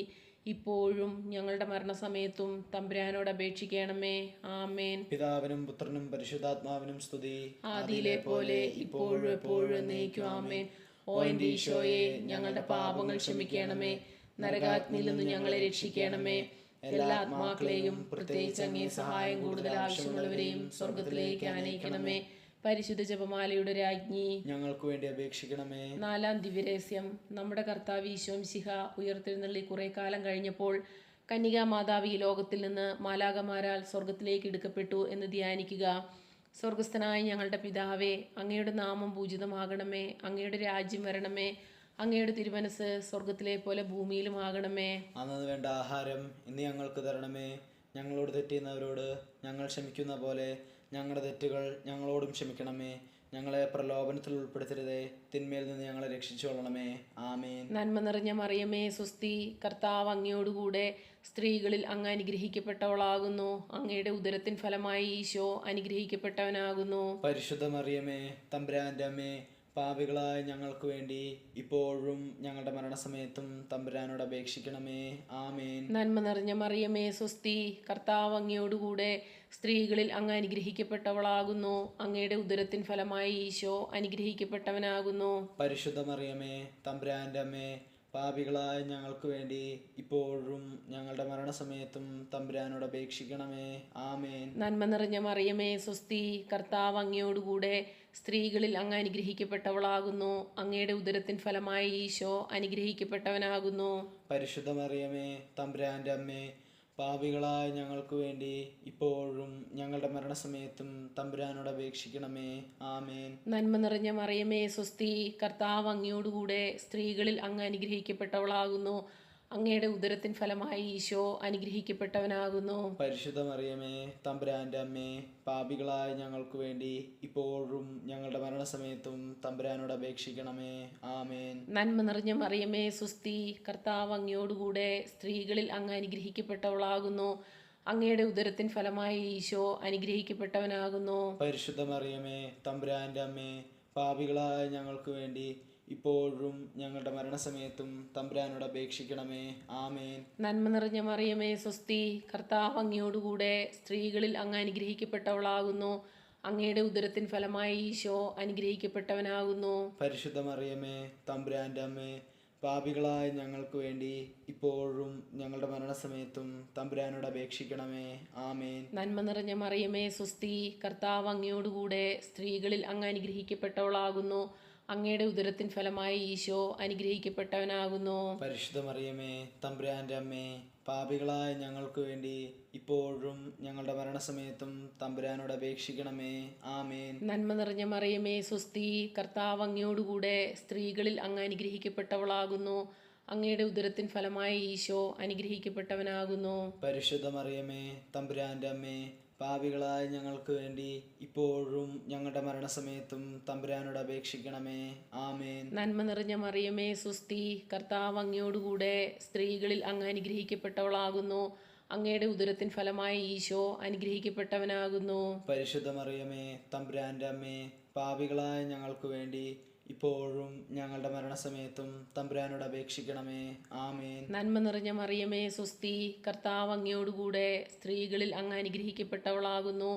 ഇപ്പോഴും ഞങ്ങളുടെ മരണസമയത്തും തമ്പുരാനോട് അപേക്ഷിക്കണമേ. ആമേൻ. പിതാവിനും പുത്രനും പരിശുദ്ധാത്മാവിനും സ്തുതി. ആദിയിലെ പോലെ ഇപ്പോഴും എപ്പോഴും എന്നേക്കും. ആമേൻ. ഓ എൻ്റെ ഈശോയെ, ഞങ്ങളുടെ പാപങ്ങൾ ക്ഷമിക്കണമേ. നരകാഗ്നിയിൽ നിന്ന് ഞങ്ങളെ രക്ഷിക്കണമേ. എല്ലാ ആത്മാക്കളെയും, പ്രത്യേകിച്ച് അങ്ങേ സഹായം കൂടുതൽ ആവശ്യമുള്ളവരെയും സ്വർഗത്തിലേക്ക് ആനയിക്കണമേ. പരിശുദ്ധ ജപമാലയുടെ രാജ്ഞി, ഞങ്ങൾക്ക് വേണ്ടി അപേക്ഷിക്കണമേ. 4-ാം ദിവ്യരഹസ്യം. നമ്മുടെ കർത്താവ് ഈശോ മിശിഹ ഉയർത്തെഴുന്നള്ളി കുറെ കാലം കഴിഞ്ഞപ്പോൾ കന്യകാമാതാവ് ഈ ലോകത്തിൽ നിന്ന് മാലാഖമാരാൽ സ്വർഗത്തിലേക്ക് എടുക്കപ്പെട്ടു എന്ന് ധ്യാനിക്കുക. സ്വർഗസ്ഥനായ ഞങ്ങളുടെ പിതാവേ, അങ്ങയുടെ നാമം പൂജിതമാകണമേ. അങ്ങയുടെ രാജ്യം വരണമേ. അങ്ങയുടെ തിരുമനസ് സ്വർഗത്തിലെ പോലെ ഭൂമിയിലും ആകണമേ. അന്നു വേണ്ട ആഹാരം ഇന്ന് ഞങ്ങൾക്ക് തരണമേ. ഞങ്ങളോട് തെറ്റിയുന്നവരോട് ഞങ്ങൾ ക്ഷമിക്കുന്ന പോലെ ഞങ്ങളുടെ തെറ്റുകൾ ഞങ്ങളോടും ക്ഷമിക്കണമേ. ഞങ്ങളെ പ്രലോഭനത്തിൽ ഉൾപ്പെടുത്തരുതേ, തിന്മയിൽ നിന്ന് ഞങ്ങളെ രക്ഷിച്ചുകൊള്ളണമേ. ആമേൻ. നന്മ നിറഞ്ഞ മറിയമേ സ്വസ്തി, കർത്താവ് അങ്ങയോടുകൂടെ സ്ത്രീകളിൽ അങ്ങ് അനുഗ്രഹിക്കപ്പെട്ടവളാകുന്നു. അങ്ങയുടെ ഉദരത്തിൻ ഫലമായി ഈശോ അനുഗ്രഹിക്കപ്പെട്ടവനാകുന്നു. പരിശുദ്ധ മറിയമേ തമ്പുരാന്റെ അമ്മേ, പാപികളായ ഞങ്ങൾക്ക് വേണ്ടി ഇപ്പോഴും ഞങ്ങളുടെ മരണസമയത്തും തമ്പുരാനോട് അപേക്ഷിക്കണമേ. ആമേൻ. നന്മ നിറഞ്ഞ മറിയമേ സ്വസ്തി, കർത്താവ് അങ്ങയോടുകൂടെ സ്ത്രീകളിൽ അങ്ങ് അനുഗ്രഹിക്കപ്പെട്ടവളാകുന്നു. അങ്ങയുടെ ഉദരത്തിൻ ഫലമായി ഈശോ അനുഗ്രഹിക്കപ്പെട്ടവനാകുന്നു. പരിശുദ്ധ മറിയമേ തമ്പുരാന്റെ അമ്മേ, പാപികളായ ഞങ്ങൾക്ക് വേണ്ടി ഇപ്പോഴും ഞങ്ങളുടെ മരണസമയത്തും തമ്പുരാനോട് അപേക്ഷിക്കണമേ. ആമേൻ. നന്മ നിറഞ്ഞ മറിയമേ സ്വസ്തി, കർത്താവ് അങ്ങയോടുകൂടെ സ്ത്രീകളിൽ അങ്ങ് അനുഗ്രഹിക്കപ്പെട്ടവളാകുന്നു. അങ്ങയുടെ ഉദരത്തിൻ ഫലമായി ഈശോ അനുഗ്രഹിക്കപ്പെട്ടവനാകുന്നു. പരിശുദ്ധ മറിയമേ തമ്പുരാന്റെ അമ്മേ, പാപികളായ ഞങ്ങൾക്ക് വേണ്ടി ഇപ്പോഴും ഞങ്ങളുടെ മരണസമയത്തും തമ്പുരാനോട് അപേക്ഷിക്കണമേ. ആമേൻ. നന്മ നിറഞ്ഞ മറിയമേ സ്വസ്തി, കർത്താവ് അങ്ങയോടുകൂടെ സ്ത്രീകളിൽ അങ്ങ് അനുഗ്രഹിക്കപ്പെട്ടവളാകുന്നു. അങ്ങയുടെ ഉദരത്തിൻ ഫലമായി ഈശോ അനുഗ്രഹിക്കപ്പെട്ടവനാകുന്നു. പരിശുദ്ധ മറിയമേ തമ്പുരാന്റെ അമ്മേ, പാപികളായ ഞങ്ങൾക്ക് വേണ്ടി ഇപ്പോഴും ഞങ്ങളുടെ മരണസമയത്തും തമ്പുരാനോട് അപേക്ഷിക്കണമേ. ആമേൻ. നന്മ നിറഞ്ഞ മറിയമേ സ്വസ്തി, കർത്താവ് അങ്ങയോടുകൂടെ സ്ത്രീകളിൽ അങ്ങ് അനുഗ്രഹിക്കപ്പെട്ടവളാകുന്നു. അങ്ങയുടെ ഉദരത്തിൻ ഫലമായി ഈശോ അനുഗ്രഹിക്കപ്പെട്ടവനാകുന്നു. പരിശുദ്ധ മറിയമേ തമ്പുരാന്റെ അമ്മേ, പാപികളായ ഞങ്ങൾക്ക് വേണ്ടി ഇപ്പോഴും ഞങ്ങളുടെ മരണസമയത്തും തമ്പുരാനോട് അപേക്ഷിക്കണമേ. ആമേൻ. നന്മ നിറഞ്ഞ മറിയമേ സ്വസ്തി, കർത്താവ് അങ്ങയോടുകൂടെ സ്ത്രീകളിൽ അങ്ങ് അനുഗ്രഹിക്കപ്പെട്ടവളാകുന്നു. അങ്ങയുടെ ഉദരത്തിൻ ഫലമായി ഈശോ അനുഗ്രഹിക്കപ്പെട്ടവനാകുന്നു. പരിശുദ്ധ മറിയമേ തമ്പുരാന്റെ അമ്മേ, പാപികളായ ഞങ്ങൾക്ക് വേണ്ടി ഇപ്പോഴും ഞങ്ങളുടെ മരണസമയത്തും തമ്പുരാനോട് അപേക്ഷിക്കണമേ. ആമേൻ. നന്മ നിറഞ്ഞ മറിയമേ സ്വസ്തി, കർത്താവ് അങ്ങയോടുകൂടെ സ്ത്രീകളിൽ അങ്ങ് അനുഗ്രഹിക്കപ്പെട്ടവളാകുന്നു. അങ്ങയുടെ ഉദരത്തിൻ ഫലമായി ഈശോ അനുഗ്രഹിക്കപ്പെട്ടവനാകുന്നു. പരിശുദ്ധ മറിയമേ തമ്പുരാന്റെ അമ്മേ, പാപികളായ ഞങ്ങൾക്ക് വേണ്ടി ഇപ്പോഴും ഞങ്ങളുടെ മരണസമയത്തും തമ്പുരാനോട് അപേക്ഷിക്കണമേ. ആമേൻ. നന്മ നിറഞ്ഞ മറിയമേ സ്വസ്തി, കർത്താവ് അങ്ങയോടുകൂടെ സ്ത്രീകളിൽ അങ്ങ് അനുഗ്രഹിക്കപ്പെട്ടവളാകുന്നു. അങ്ങയുടെ ഉദരത്തിൻ ഫലമായി ഈശോ അനുഗ്രഹിക്കപ്പെട്ടവനാകുന്നു. പരിശുദ്ധ മറിയമേ തമ്പുരാന്റെ അമ്മേ, പാപികളായ ഞങ്ങൾക്ക് വേണ്ടി ഇപ്പോഴും ഞങ്ങളുടെ മരണസമയത്തും തമ്പുരാനോട് അപേക്ഷിക്കണമേ. ആമേൻ. നന്മ നിറഞ്ഞ മറിയമേ സ്വസ്തി, കർത്താവ് അങ്ങയോടുകൂടെ സ്ത്രീകളിൽ അങ്ങ് അനുഗ്രഹിക്കപ്പെട്ടവളാകുന്നു. അങ്ങയുടെ ഉദരത്തിൻ ഫലമായി ഈശോ അനുഗ്രഹിക്കപ്പെട്ടവനാകുന്നു. പരിശുദ്ധ മറിയമേ തമ്പുരാന്റെ അമ്മേ, പാപികളായ ഞങ്ങൾക്ക് വേണ്ടി ഇപ്പോഴും ഞങ്ങളുടെ മരണസമയത്തും തമ്പുരാനോട് അപേക്ഷിക്കണമേ. ആമേൻ. നന്മ നിറഞ്ഞ മറിയമേ സ്വസ്തി, കർത്താവ് അങ്ങയോടുകൂടെ സ്ത്രീകളിൽ അങ്ങ് അനുഗ്രഹിക്കപ്പെട്ടവളാകുന്നു.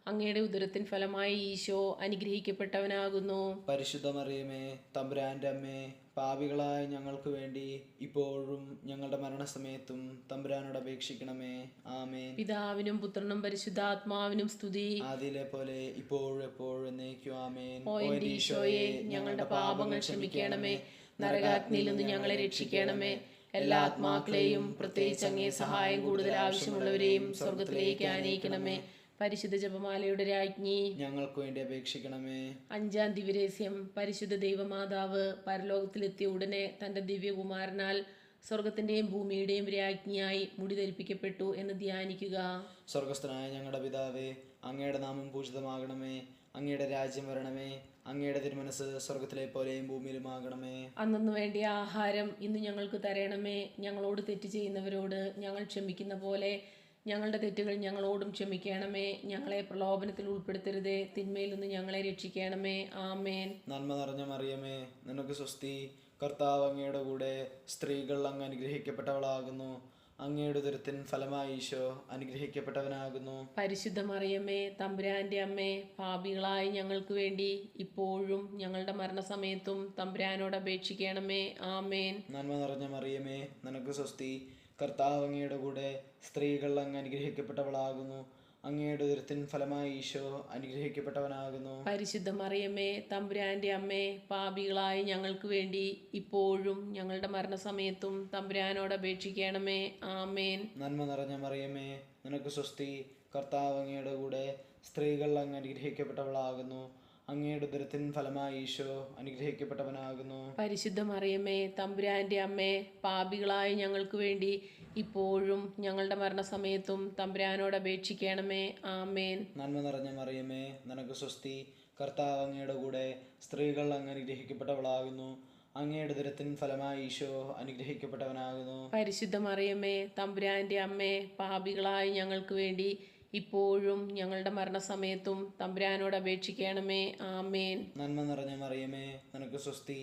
അങ്ങയുടെ ഉദരത്തിൻ ഫലമായി ഈശോ അനുഗ്രഹിക്കപ്പെട്ടവനാകുന്നു. പരിശുദ്ധ മറിയമേ തമ്പുരാന്റെ അമ്മേ, പാപികളായ ഞങ്ങൾക്ക് വേണ്ടി ഇപ്പോഴും ഞങ്ങളുടെ മരണസമയത്തും തമ്പുരാനോട് അപേക്ഷിക്കണമേ. ആമേൻ. പിതാവിനും പുത്രനും പരിശുദ്ധാത്മാവിനും സ്തുതി. ആദിയിലെ പോലെ ഇപ്പോഴും എപ്പോഴും എന്നേക്കും. ആമേൻ. ഓ എൻ്റെ ഈശോയെ, ഞങ്ങളുടെ പാപങ്ങൾ ക്ഷമിക്കണമേ. നരകാഗ്നിയിൽ നിന്ന് ഞങ്ങളെ രക്ഷിക്കണമേ. എല്ലാ ആത്മാക്കളെയും, പ്രത്യേകിച്ച് അങ്ങേ സഹായം കൂടുതൽ ആവശ്യമുള്ളവരെയും സ്വർഗത്തിലേക്ക് ആനയിക്കണമേ. പരിശുദ്ധ ജപമാലയുടെ രാജ്ഞി, ഞങ്ങൾക്ക് വേണ്ടി അപേക്ഷിക്കണമേ. 5-ാം ദിവ്യരഹസ്യം. പരിശുദ്ധ ദൈവമാതാവ് പരലോകത്തിലെത്തിയ ഉടനെ തന്റെ ദിവ്യകുമാരനാൽ സ്വർഗത്തിൻ്റെയും ഭൂമിയുടെയും രാജ്ഞിയായി മുടി ധരിപ്പിക്കപ്പെട്ടു എന്ന് ധ്യാനിക്കുക. സ്വർഗസ്ഥനായ ഞങ്ങളുടെ പിതാവേ, അങ്ങയുടെ നാമം പൂജിതമാകണമേ. അങ്ങയുടെ രാജ്യം വരണമേ. അങ്ങയുടെ തിരുമനസ് സ്വർഗത്തിലെ പോലെയും ഭൂമിയിലുമാകണമേ. അന്നു വേണ്ടിയ ആഹാരം ഇന്ന് ഞങ്ങൾക്ക് തരണമേ. ഞങ്ങളോട് തെറ്റ് ചെയ്യുന്നവരോട് ഞങ്ങൾ ക്ഷമിക്കുന്ന പോലെ ഞങ്ങളുടെ തെറ്റുകൾ ഞങ്ങളോടും ക്ഷമിക്കണമേ. ഞങ്ങളെ പ്രലോഭനത്തിൽ ഉൾപ്പെടുത്തരുതേ, തിന്മയിൽ നിന്ന് ഞങ്ങളെ രക്ഷിക്കണമേ. ആമേൻ. നന്മ നിറഞ്ഞ മറിയമേ, നിനക്ക് സ്വസ്തി. കർത്താവ് അങ്ങയുടെ കൂടെ, സ്ത്രീകൾ അങ്ങ് അനുഗ്രഹിക്കപ്പെട്ടവളാകുന്നു. അങ്ങയുടെ ഉദരത്തിൻ ഫലമായി ഈശോ അനുഗ്രഹിക്കപ്പെട്ടവനാകുന്നു. പരിശുദ്ധ മറിയമ്മേ, തമ്പുരാന്റെ അമ്മേ, പാപികളായ ഞങ്ങൾക്ക് വേണ്ടി ഇപ്പോഴും ഞങ്ങളുടെ മരണസമയത്തും തമ്പുരാനോട് അപേക്ഷിക്കണമേ. ആമേൻ. നന്മ നിറഞ്ഞ മറിയമേ, നിനക്ക് സ്വസ്തി. കർത്താവ് അങ്ങയുടെ കൂടെ, സ്ത്രീകൾ അങ്ങ് അനുഗ്രഹിക്കപ്പെട്ടവളാകുന്നു. അങ്ങയുടെ ഉദരത്തിൻ ഫലമായി ഈശോ അനുഗ്രഹിക്കപ്പെട്ടവനാകുന്നു. പരിശുദ്ധ മറിയമ്മേ, തമ്പുരാന്റെ അമ്മേ, പാപികളായ ഞങ്ങൾക്ക് വേണ്ടി ഇപ്പോഴും ഞങ്ങളുടെ മരണസമയത്തും തമ്പുരാനോട് അപേക്ഷിക്കണമേ. ആമേൻ. നന്മ നിറഞ്ഞ മറിയമേ, നിനക്ക് സ്വസ്തി. കർത്താവ് അങ്ങയുടെ കൂടെ, സ്ത്രീകൾ അങ്ങ് അനുഗ്രഹിക്കപ്പെട്ടവളാകുന്നു. അങ്ങയുടെ ഉദരത്തിൻ ഫലമായി ഈശോ അനുഗ്രഹിക്കപ്പെട്ടവനാകുന്നു. പരിശുദ്ധ മറിയമ്മേ, തമ്പുരാന്റെ അമ്മേ, പാപികളായ ഞങ്ങൾക്ക് വേണ്ടി ഇപ്പോഴും ഞങ്ങളുടെ മരണസമയത്തും തമ്പുരാനോട് അപേക്ഷിക്കണമേ. ആമേൻ. നന്മ നിറഞ്ഞ മറിയമേ, നിനക്ക് സ്വസ്തി. കർത്താവ് അങ്ങയുടെ കൂടെ, സ്ത്രീകൾ അങ്ങ് അനുഗ്രഹിക്കപ്പെട്ടവളാകുന്നു. അങ്ങയുടെ ഉദരത്തിൻ ഫലമായി ഈശോ അനുഗ്രഹിക്കപ്പെട്ടവനാകുന്നു. പരിശുദ്ധ മറിയമ്മേ, തമ്പുരാന്റെ അമ്മേ, പാപികളായ ഞങ്ങൾക്ക് വേണ്ടി ഇപ്പോഴും ഞങ്ങളുടെ മരണസമയത്തും തമ്പുരാനോട് അപേക്ഷിക്കണമേ. ആമേൻ. നന്മ നിറഞ്ഞ മറിയമേ, നിനക്ക് സ്വസ്തി.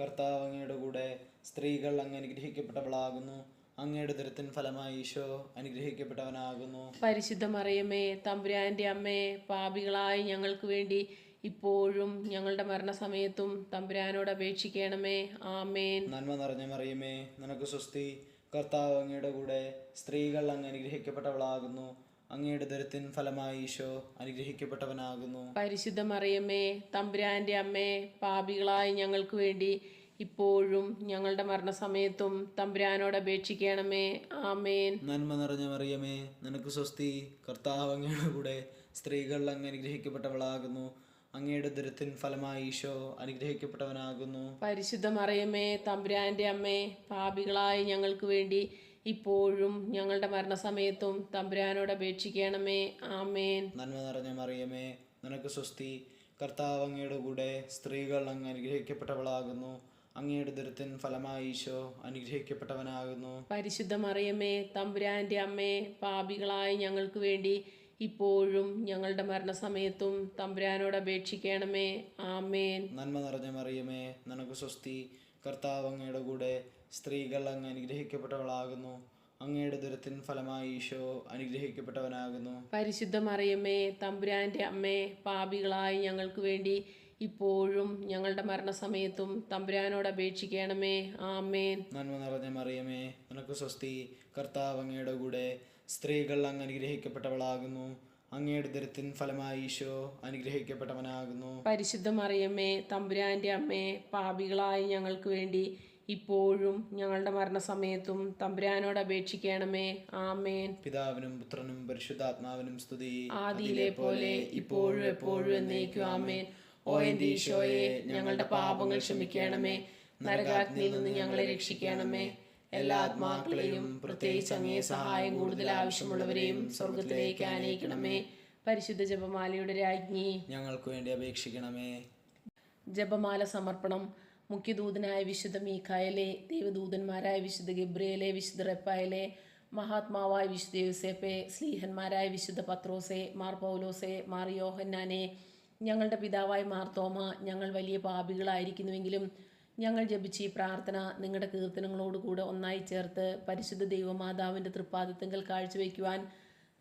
കർത്താവ് അങ്ങയുടെ കൂടെ, സ്ത്രീകൾ അങ്ങ് അനുഗ്രഹിക്കപ്പെട്ടവളാകുന്നു. അങ്ങയുടെ ഉദരത്തിൻ ഫലമായി ഈശോ അനുഗ്രഹിക്കപ്പെട്ടവനാകുന്നു. പരിശുദ്ധ മറിയമ്മേ, തമ്പുരാന്റെ അമ്മേ, പാപികളായ ഞങ്ങൾക്ക് വേണ്ടി ഇപ്പോഴും ഞങ്ങളുടെ മരണസമയത്തും തമ്പുരാനോട് അപേക്ഷിക്കണമേ. ആമേൻ. നന്മ നിറഞ്ഞ മറിയമേ, നിനക്ക് സ്വസ്തി. കർത്താവ് അങ്ങയുടെ കൂടെ, സ്ത്രീകൾ അങ്ങ് അനുഗ്രഹിക്കപ്പെട്ടവളാകുന്നു. അങ്ങയുടെ ഉദരത്തിൻ ഫലമായി ഈശോ അനുഗ്രഹിക്കപ്പെട്ടവനാകുന്നു. പരിശുദ്ധ മറിയമ്മേ, തമ്പുരാന്റെ അമ്മേ, പാപികളായ ഞങ്ങൾക്ക് വേണ്ടി ഇപ്പോഴും ഞങ്ങളുടെ മരണസമയത്തും തമ്പുരാനോട് അപേക്ഷിക്കണമേ. ആമേൻ. നന്മ നിറഞ്ഞ മറിയമേ, നിനക്ക് സ്വസ്തി. കർത്താവ് അങ്ങയുടെ കൂടെ, സ്ത്രീകൾ അങ്ങ് അനുഗ്രഹിക്കപ്പെട്ടവളാകുന്നു. അങ്ങയുടെ ഉദരത്തിൻ ഫലമായി ഈശോ അനുഗ്രഹിക്കപ്പെട്ടവനാകുന്നു. പരിശുദ്ധ മറിയമ്മേ, തമ്പുരാന്റെ അമ്മേ, പാപികളായ ഞങ്ങൾക്ക് വേണ്ടി ഇപ്പോഴും ഞങ്ങളുടെ മരണസമയത്തും തമ്പുരാനോട് അപേക്ഷിക്കണമേ. ആമേൻ. നന്മ നിറഞ്ഞ മറിയമേ, നിനക്ക് സ്വസ്തി. കർത്താവ് അങ്ങയുടെ കൂടെ, സ്ത്രീകൾ അങ്ങ് അനുഗ്രഹിക്കപ്പെട്ടവളാകുന്നു. അങ്ങയുടെ ഉദരത്തിൻ ഫലമായി ഈശോ അനുഗ്രഹിക്കപ്പെട്ടവനാകുന്നു. പരിശുദ്ധ മറിയമ്മേ, തമ്പുരാന്റെ അമ്മേ, പാപികളായ ഞങ്ങൾക്ക് വേണ്ടി ഇപ്പോഴും ഞങ്ങളുടെ മരണസമയത്തും തമ്പുരാനോട് അപേക്ഷിക്കണമേ. ആമേൻ. നന്മ നിറഞ്ഞ മറിയമേ, നിനക്ക് സ്വസ്തി. കർത്താവ് അങ്ങയുടെ കൂടെ, സ്ത്രീകൾ അങ്ങ് അനുഗ്രഹിക്കപ്പെട്ടവളാകുന്നു. അങ്ങയുടെ ഉദരത്തിൻ ഫലമായി ഈശോ അനുഗ്രഹിക്കപ്പെട്ടവനാകുന്നു. പരിശുദ്ധ മറിയമ്മേ, തമ്പുരാന്റെ അമ്മേ, പാപികളായ ഞങ്ങൾക്ക് വേണ്ടി ഇപ്പോഴും ഞങ്ങളുടെ മരണസമയത്തും തമ്പുരാനോട് അപേക്ഷിക്കണമേ. ആമേൻ. നന്മ നിറഞ്ഞ മറിയമേ, നിനക്ക് സ്വസ്തി. കർത്താവ് അങ്ങയുടെ കൂടെ, സ്ത്രീകൾ അങ്ങ് അനുഗ്രഹിക്കപ്പെട്ടവളാകുന്നു. അങ്ങയുടെ ഉദരത്തിൻ ഫലമായി ഈശോ അനുഗ്രഹിക്കപ്പെട്ടവനാകുന്നു. പരിശുദ്ധ മറിയമ്മേ, തമ്പുരാന്റെ അമ്മേ, പാപികളായ ഞങ്ങൾക്ക് വേണ്ടി ഇപ്പോഴും ഞങ്ങളുടെ മരണസമയത്തും തമ്പുരാനോട് അപേക്ഷിക്കണമേ. ആമേൻ. പിതാവിനും പുത്രനും പരിശുദ്ധാത്മാവിനും സ്തുതി. ആദിയിലെ പോലെ ഇപ്പോഴും എപ്പോഴും എന്നേക്കും. ആമേൻ. ഓ എൻ്റെ ഈശോയെ, ഞങ്ങളുടെ പാപങ്ങൾ ക്ഷമിക്കണമേ. നരകാഗ്നിയിൽ നിന്ന് ഞങ്ങളെ രക്ഷിക്കണമേ. എല്ലാ ആത്മാക്കളെയും, പ്രത്യേകിച്ച് അങ്ങേ സഹായം കൂടുതൽ ആവശ്യമുള്ളവരെയും സ്വർഗത്തിലേക്ക് ആനയിക്കണമേ. പരിശുദ്ധ ജപമാലയുടെ രാജ്ഞി, ഞങ്ങൾക്ക് വേണ്ടി അപേക്ഷിക്കണമേ. ജപമാല സമർപ്പണം. മുഖ്യദൂതനായ വിശുദ്ധ മീഖായേലേ, ദൈവദൂതന്മാരായ വിശുദ്ധ ഗബ്രിയേലേ, വിശുദ്ധ റെപ്പായേലേ, മഹാത്മാവായ വിശുദ്ധ യോസേപ്പേ, സ്ലീഹന്മാരായ വിശുദ്ധ പത്രോസേ, മാർ പൗലോസേ, മാർ യോഹന്നാനെ, ഞങ്ങളുടെ പിതാവായ മാർ തോമ, ഞങ്ങൾ വലിയ പാപികളായിരിക്കുന്നുവെങ്കിലും ഞങ്ങൾ ജപിച്ച ഈ പ്രാർത്ഥന നിങ്ങളുടെ കീർത്തനങ്ങളോടുകൂടെ ഒന്നായി ചേർത്ത് പരിശുദ്ധ ദൈവമാതാവിൻ്റെ തൃപ്പാദത്തിങ്കൽ കാഴ്ചവെക്കുവാൻ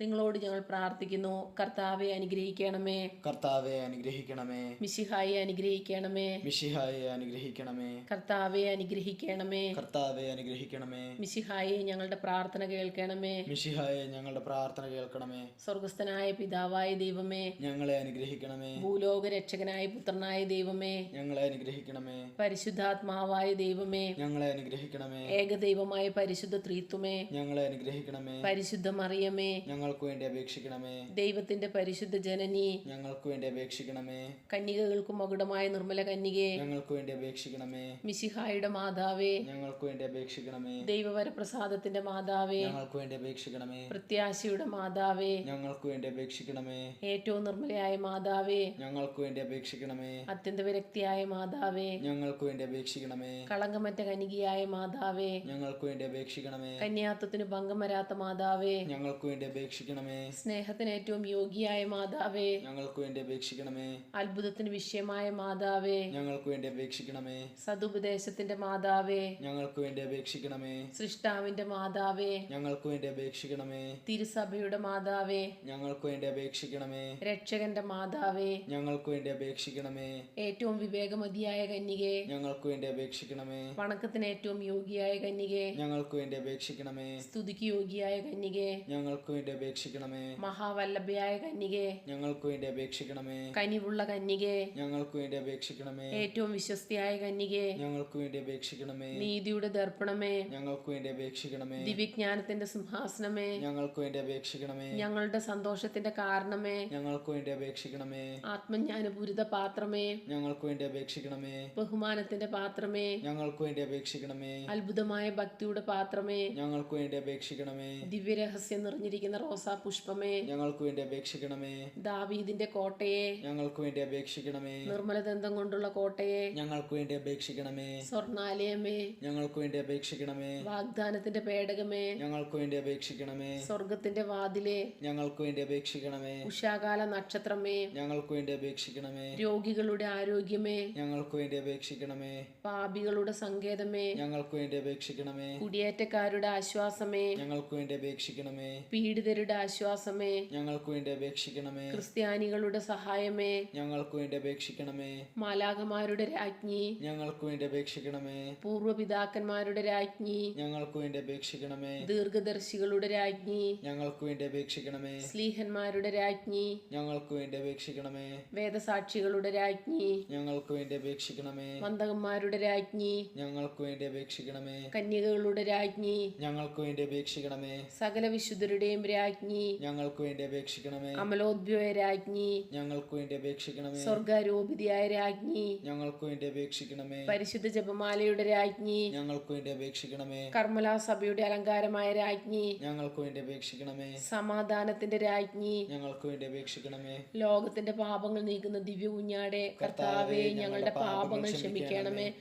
നിങ്ങളോട് ഞങ്ങൾ പ്രാർത്ഥിക്കുന്നു. കർത്താവെ അനുഗ്രഹിക്കണമേ. കർത്താവെ അനുഗ്രഹിക്കണമേ. മിശിഹായെ അനുഗ്രഹിക്കണമേ. മിശിഹായെ അനുഗ്രഹിക്കണമേ. കർത്താവെ അനുഗ്രഹിക്കണമേ. കർത്താവെ അനുഗ്രഹിക്കണമേ. മിശിഹായെ ഞങ്ങളുടെ പ്രാർത്ഥന കേൾക്കണമേ. മിശിഹായെ ഞങ്ങളുടെ പ്രാർത്ഥന കേൾക്കണമേ. സ്വർഗസ്ഥനായ പിതാവായ ദൈവമേ, ഞങ്ങളെ അനുഗ്രഹിക്കണമേ. ഭൂലോക രക്ഷകനായ പുത്രനായ ദൈവമേ, ഞങ്ങളെ അനുഗ്രഹിക്കണമേ. പരിശുദ്ധാത്മാവായ ദൈവമേ, ഞങ്ങളെ അനുഗ്രഹിക്കണമേ. ഏകദൈവമായ പരിശുദ്ധ ത്രിത്വമേ, ഞങ്ങളെ അനുഗ്രഹിക്കണമേ. പരിശുദ്ധ മറിയമേ, ഞങ്ങളെ ഞങ്ങൾക്ക് വേണ്ടി അപേക്ഷിക്കണമേ. ദൈവത്തിന്റെ പരിശുദ്ധ ജനനി, ഞങ്ങൾക്ക് വേണ്ടി അപേക്ഷിക്കണമേ. കന്യകകൾക്ക് മകുടമായ നിർമ്മല കന്യകെ, ഞങ്ങൾക്ക് വേണ്ടി അപേക്ഷിക്കണമേ. മിശിഹായുടെ മാതാവേ, ഞങ്ങൾക്ക് വേണ്ടി അപേക്ഷിക്കണമേ. ദൈവവരപ്രസാദത്തിന്റെ മാതാവേ, ഞങ്ങൾക്ക് വേണ്ടി അപേക്ഷിക്കണമേ. പ്രത്യാശയുടെ മാതാവേ, ഞങ്ങൾക്ക് വേണ്ടി അപേക്ഷിക്കണമേ. ഏറ്റവും നിർമ്മലയായ മാതാവേ, ഞങ്ങൾക്ക് വേണ്ടി അപേക്ഷിക്കണമേ. അത്യന്ത വിരക്തിയായ മാതാവേ, ഞങ്ങൾക്ക് വേണ്ടി അപേക്ഷിക്കണമേ. കളങ്കമറ്റ കനികയായ മാതാവേ, ഞങ്ങൾക്ക് വേണ്ടി അപേക്ഷിക്കണമേ. കന്യാത്വത്തിന് ഭംഗം വരാത്ത മാതാവേ, ഞങ്ങൾക്ക് വേണ്ടി അപേക്ഷിക്കണമേ. സ്നേഹത്തിന് ഏറ്റവും യോഗ്യയായ മാതാവേ, ഞങ്ങൾക്ക് വേണ്ടി അപേക്ഷിക്കണമേ. അത്ഭുതത്തിന് വിഷയമായ മാതാവേ, ഞങ്ങൾക്ക് വേണ്ടി അപേക്ഷിക്കണമേ. സതുപദേശത്തിന്റെ മാതാവേ, ഞങ്ങൾക്ക് വേണ്ടി അപേക്ഷിക്കണമേ. സൃഷ്ടാവിന്റെ മാതാവേ, ഞങ്ങൾക്ക് വേണ്ടി അപേക്ഷിക്കണമേ. തിരുസഭയുടെ മാതാവേ, ഞങ്ങൾക്ക് വേണ്ടി അപേക്ഷിക്കണമേ. രക്ഷകന്റെ മാതാവേ, ഞങ്ങൾക്ക് വേണ്ടി അപേക്ഷിക്കണമേ. ഏറ്റവും വിവേകമതിയായ കന്യകെ, ഞങ്ങൾക്ക് വേണ്ടി അപേക്ഷിക്കണമേ. വണക്കത്തിന് ഏറ്റവും യോഗ്യയായ കന്യകെ, ഞങ്ങൾക്ക് വേണ്ടി അപേക്ഷിക്കണമേ. സ്തുതിക്ക് യോഗ്യയായ കന്യകെ, ഞങ്ങൾക്ക് വേണ്ടി അപേക്ഷിക്കണമേ. മഹാവല്ലഭയായ കന്യകെ, ഞങ്ങൾക്ക് വേണ്ടി അപേക്ഷിക്കണമേ. കനിവുള്ള കന്യകെ, ഞങ്ങൾക്ക് വേണ്ടി അപേക്ഷിക്കണമേ. ഏറ്റവും വിശ്വസ്തയായ കന്യകെ, ഞങ്ങൾക്ക് വേണ്ടി അപേക്ഷിക്കണമേ. നീതിയുടെ ദർപ്പണമേ, ഞങ്ങൾക്ക് വേണ്ടി അപേക്ഷിക്കണമേ. ദിവ്യജ്ഞാനത്തിന്റെ സിംഹാസനമേ, ഞങ്ങൾക്ക് വേണ്ടി അപേക്ഷിക്കണമേ. ഞങ്ങളുടെ സന്തോഷത്തിന്റെ കാരണമേ, ഞങ്ങൾക്ക് വേണ്ടി അപേക്ഷിക്കണമേ. ആത്മജ്ഞാനപൂരിത പാത്രമേ, ഞങ്ങൾക്ക് വേണ്ടി അപേക്ഷിക്കണമേ. ബഹുമാനത്തിന്റെ പാത്രമേ, ഞങ്ങൾക്ക് വേണ്ടി അപേക്ഷിക്കണമേ. അത്ഭുതമായ ഭക്തിയുടെ പാത്രമേ, ഞങ്ങൾക്ക് വേണ്ടി അപേക്ഷിക്കണമേ. ദിവ്യരഹസ്യം നിറഞ്ഞിരിക്കുന്ന റോസാ പുഷ്പമേ, ഞങ്ങൾക്ക് വേണ്ടി അപേക്ഷിക്കണമേ. ദാവീദിന്റെ കോട്ടയെ, ഞങ്ങൾക്ക് വേണ്ടി അപേക്ഷിക്കണമേ. നിർമ്മലദന്തം കൊണ്ടുള്ള കോട്ടയെ, ഞങ്ങൾക്ക് വേണ്ടി അപേക്ഷിക്കണമേ. സ്വർണാലയമേ, ഞങ്ങൾക്ക് വേണ്ടി അപേക്ഷിക്കണമേ. വാഗ്ദാനത്തിന്റെ പേടകമേ, ഞങ്ങൾക്ക് വേണ്ടി അപേക്ഷിക്കണമേ. സ്വർഗത്തിന്റെ വാതിലെ, ഞങ്ങൾക്ക് വേണ്ടി അപേക്ഷിക്കണമേ. ഉഷാകാല നക്ഷത്രമേ, ഞങ്ങൾക്ക് വേണ്ടി അപേക്ഷിക്കണമേ. രോഗികളുടെ ആരോഗ്യമേ, ഞങ്ങൾക്ക് വേണ്ടി അപേക്ഷിക്കണമേ. പാപികളുടെ സങ്കേതമേ, ഞങ്ങൾക്ക് വേണ്ടി അപേക്ഷിക്കണമേ. കുടിയേറ്റക്കാരുടെ ആശ്വാസമേ, ഞങ്ങൾക്ക് വേണ്ടി അപേക്ഷിക്കണമേ. പീഡിതരുടെ ആശ്വാസമേ, ഞങ്ങൾക്ക് വേണ്ടി അപേക്ഷിക്കണമേ. ക്രിസ്ത്യാനികളുടെ സഹായമേ, ഞങ്ങൾക്ക് വേണ്ടി അപേക്ഷിക്കണമേ. മാലാഖമാരുടെ രാജ്ഞി, ഞങ്ങൾക്ക് വേണ്ടി അപേക്ഷിക്കണമേ. പൂർവ്വപിതാക്കന്മാരുടെ രാജ്ഞി, ഞങ്ങൾക്ക് വേണ്ടി അപേക്ഷിക്കണമേ. ദീർഘദർശികളുടെ രാജ്ഞി, ഞങ്ങൾക്ക് വേണ്ടി അപേക്ഷിക്കണമേ. സ്ലീഹന്മാരുടെ രാജ്ഞി, ഞങ്ങൾക്ക് വേണ്ടി അപേക്ഷിക്കണമേ. വേദസാക്ഷികളുടെ രാജ്ഞി, ഞങ്ങൾക്ക് വേണ്ടി അപേക്ഷിക്കണമേ. വന്ദകന്മാരുടെ രാജ്ഞി, ഞങ്ങൾക്ക് വേണ്ടി അപേക്ഷിക്കണമേ. കന്യകകളുടെ രാജ്ഞി, ഞങ്ങൾക്ക് വേണ്ടി അപേക്ഷിക്കണമേ. സകല വിശുദ്ധരുടെയും രാജ്ഞി, ഞങ്ങൾക്ക് വേണ്ടി അപേക്ഷിക്കണമേ. അമലോദ്ഭവ രാജ്ഞി, ഞങ്ങൾക്ക് വേണ്ടി അപേക്ഷിക്കണമേ. സ്വർഗാരോപിതയായ രാജ്ഞി, ഞങ്ങൾക്ക് വേണ്ടി അപേക്ഷിക്കണമേ. പരിശുദ്ധ ജപമാലയുടെ രാജ്ഞി, ഞങ്ങൾക്ക് വേണ്ടി അപേക്ഷിക്കണമേ. കർമ്മലാ സഭയുടെ അലങ്കാരമായ രാജ്ഞി, ഞങ്ങൾക്ക് വേണ്ടി അപേക്ഷിക്കണമേ. സമാധാനത്തിന്റെ രാജ്ഞി, ഞങ്ങൾക്ക് വേണ്ടി അപേക്ഷിക്കണമേ. ലോകത്തിന്റെ പാപങ്ങൾ നീക്കുന്ന ദിവ്യ കുഞ്ഞാടെ, കർത്താവേ ഞങ്ങളുടെ പാപങ്ങൾ ക്ഷമിക്കണമേ.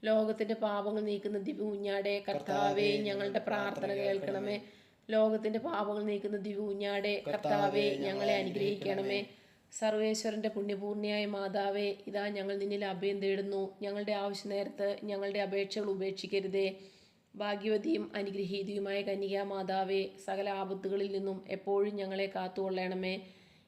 ലോകത്തിന്റെ പാപങ്ങൾ നീക്കുന്ന ദിവ്യ കുഞ്ഞാടെ, കർത്താവേ ഞങ്ങളുടെ പ്രാർത്ഥന കേൾക്കണമേ. ലോകത്തിന്റെ പാപങ്ങൾ നീക്കുന്ന ദിവ്യ കുഞ്ഞാടെ, കർത്താവേ ഞങ്ങളെ അനുഗ്രഹിക്കണമേ. സർവേശ്വരന്റെ പുണ്യപൂർണിയായ മാതാവേ, ഇതാ ഞങ്ങൾ നിന്നിൽ അഭയം തേടുന്നു. ഞങ്ങളുടെ ആവശ്യ നേരത്ത് ഞങ്ങളുടെ അപേക്ഷകൾ ഉപേക്ഷിക്കരുതേ. ഭാഗ്യവതിയും അനുഗ്രഹീതയുമായ കന്യകാ മാതാവേ, സകല ആപത്തുകളിൽ നിന്നും എപ്പോഴും ഞങ്ങളെ കാത്തുകൊള്ളണമേ.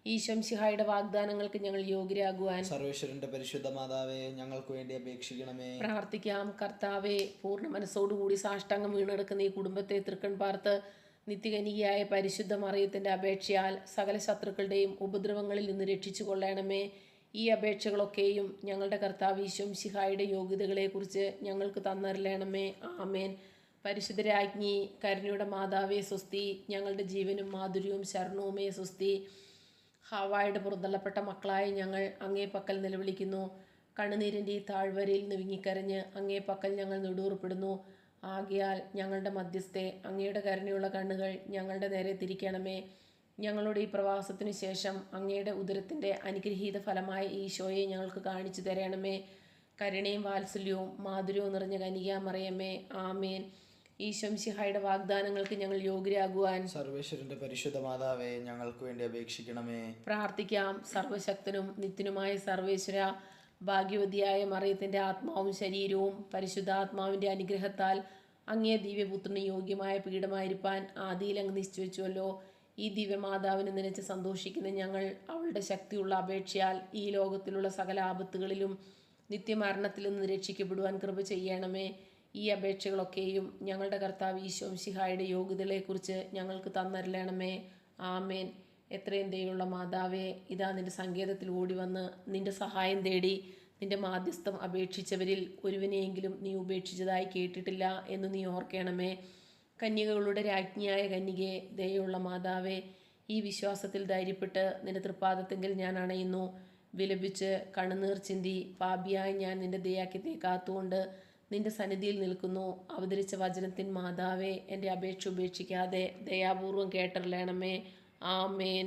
ഈശംസിഹായുടെ വാഗ്ദാനങ്ങൾക്ക് ഞങ്ങൾ യോഗ്യരാകുവാൻ സർവേശ്വരന്റെ പരിശുദ്ധ മാതാവേ, ഞങ്ങൾക്ക് വേണ്ടി അപേക്ഷിക്കണമേ. പ്രാർത്ഥിക്കാം. കർത്താവേ, പൂർണ്ണ മനസ്സോടുകൂടി സാഷ്ടാംഗം വീണെടുക്കുന്ന ഈ കുടുംബത്തെ തൃക്കൺ പാർത്ത് നിത്യകനികയായ പരിശുദ്ധ മറിയത്തിന്റെ അപേക്ഷയാൽ സകല ശത്രുക്കളുടെയും ഉപദ്രവങ്ങളിൽ നിന്ന് രക്ഷിച്ചു കൊള്ളണമേ. ഈ അപേക്ഷകളൊക്കെയും ഞങ്ങളുടെ കർത്താവ് ഈശംസിഹായുടെ യോഗ്യതകളെക്കുറിച്ച് ഞങ്ങൾക്ക് തന്നറിയണമേ. ആമേൻ. പരിശുദ്ധ രാജ്ഞി, കരുണയുടെ മാതാവേ സ്വസ്തി. ഞങ്ങളുടെ ജീവനും മാധുര്യവും ശരണവുമേ സ്വസ്തി. ഹവായുടെ പുറന്തള്ളപ്പെട്ട മക്കളായ ഞങ്ങൾ അങ്ങേ പക്കൽ നിലവിളിക്കുന്നു. കണ്ണുനീരിൻ്റെ ഈ താഴ്വരയിൽ നിന്ന് വിങ്ങിക്കരഞ്ഞ് അങ്ങേ പക്കൽ ഞങ്ങൾ നെടുവേർപ്പെടുന്നു. ആകയാൽ ഞങ്ങളുടെ മധ്യസ്ഥെ അങ്ങയുടെ കരുണയുള്ള കണ്ണുകൾ ഞങ്ങളുടെ നേരെ തിരിക്കണമേ. ഞങ്ങളുടെ ഈ പ്രവാസത്തിനു ശേഷം അങ്ങയുടെ ഉദരത്തിൻ്റെ അനുഗ്രഹീത ഫലമായ ഈശോയെ ഞങ്ങൾക്ക് കാണിച്ചു തരണമേ. കരുണയും വാത്സല്യവും മാധുര്യവും നിറഞ്ഞ കന്യകാമറിയമേ, ആമേൻ. ഈശംസിഹായുടെ വാഗ്ദാനങ്ങൾക്ക് ഞങ്ങൾ യോഗ്യരാകുവാൻ സർവേശ്വരന്റെ പരിശുദ്ധ മാതാവേ, ഞങ്ങൾക്ക് വേണ്ടി അപേക്ഷിക്കണമേ. പ്രാർത്ഥിക്കാം. സർവശക്തനും നിത്യനുമായ സർവേശ്വര, ഭാഗ്യവതിയായ മറിയത്തിൻ്റെ ആത്മാവും ശരീരവും പരിശുദ്ധാത്മാവിൻ്റെ അനുഗ്രഹത്താൽ അങ്ങേ ദിവ്യപുത്രന് യോഗ്യമായ പീഠമായിരിക്കാൻ ആദിയിൽ അങ്ങ് നിശ്ചയിച്ചുവല്ലോ. ഈ ദിവ്യമാതാവിനെ നനച്ച് സന്തോഷിക്കുന്ന ഞങ്ങൾ അവളുടെ ശക്തിയുള്ള അപേക്ഷയാൽ ഈ ലോകത്തിലുള്ള സകല ആപത്തുകളിലും നിത്യമരണത്തിൽ നിന്ന് രക്ഷിക്കപ്പെടുവാൻ കൃപ ചെയ്യണമേ. ഈ അപേക്ഷകളൊക്കെയും ഞങ്ങളുടെ കർത്താവ് ഈശോമിശിഹായുടെ യോഗ്യതകളെക്കുറിച്ച് ഞങ്ങൾക്ക് തന്നരുളണമേ. ആമേൻ. എത്രയും ദയുള്ള മാതാവേ, ഇതാ നിന്റെ സങ്കേതത്തിൽ ഓടി വന്ന് നിന്റെ സഹായം തേടി നിന്റെ മാധ്യസ്ഥം അപേക്ഷിച്ചവരിൽ ഒരുവനെയെങ്കിലും നീ ഉപേക്ഷിച്ചതായി കേട്ടിട്ടില്ല എന്ന് നീ ഓർക്കണമേ. കന്യകകളുടെ രാജ്ഞിയായ കന്യകേ, ദയുള്ള മാതാവേ, ഈ വിശ്വാസത്തിൽ ധൈര്യപ്പെട്ട് നിന്റെ തൃപ്പാദത്തെങ്കിൽ ഞാൻ അണയുന്നു. വിലപിച്ച് കണ്ണുനീർ ചിന്തി പാപിയായി ഞാൻ നിന്റെ ദയാക്കിനെ കാത്തുകൊണ്ട് നിന്റെ സന്നിധിയിൽ നിൽക്കുന്നു. അവതരിച്ച വചനത്തിൻ മാതാവേ, എൻ്റെ അപേക്ഷ ഉപേക്ഷിക്കാതെ ദയാപൂർവം കേട്ടറിയണമേ. ആമേൻ.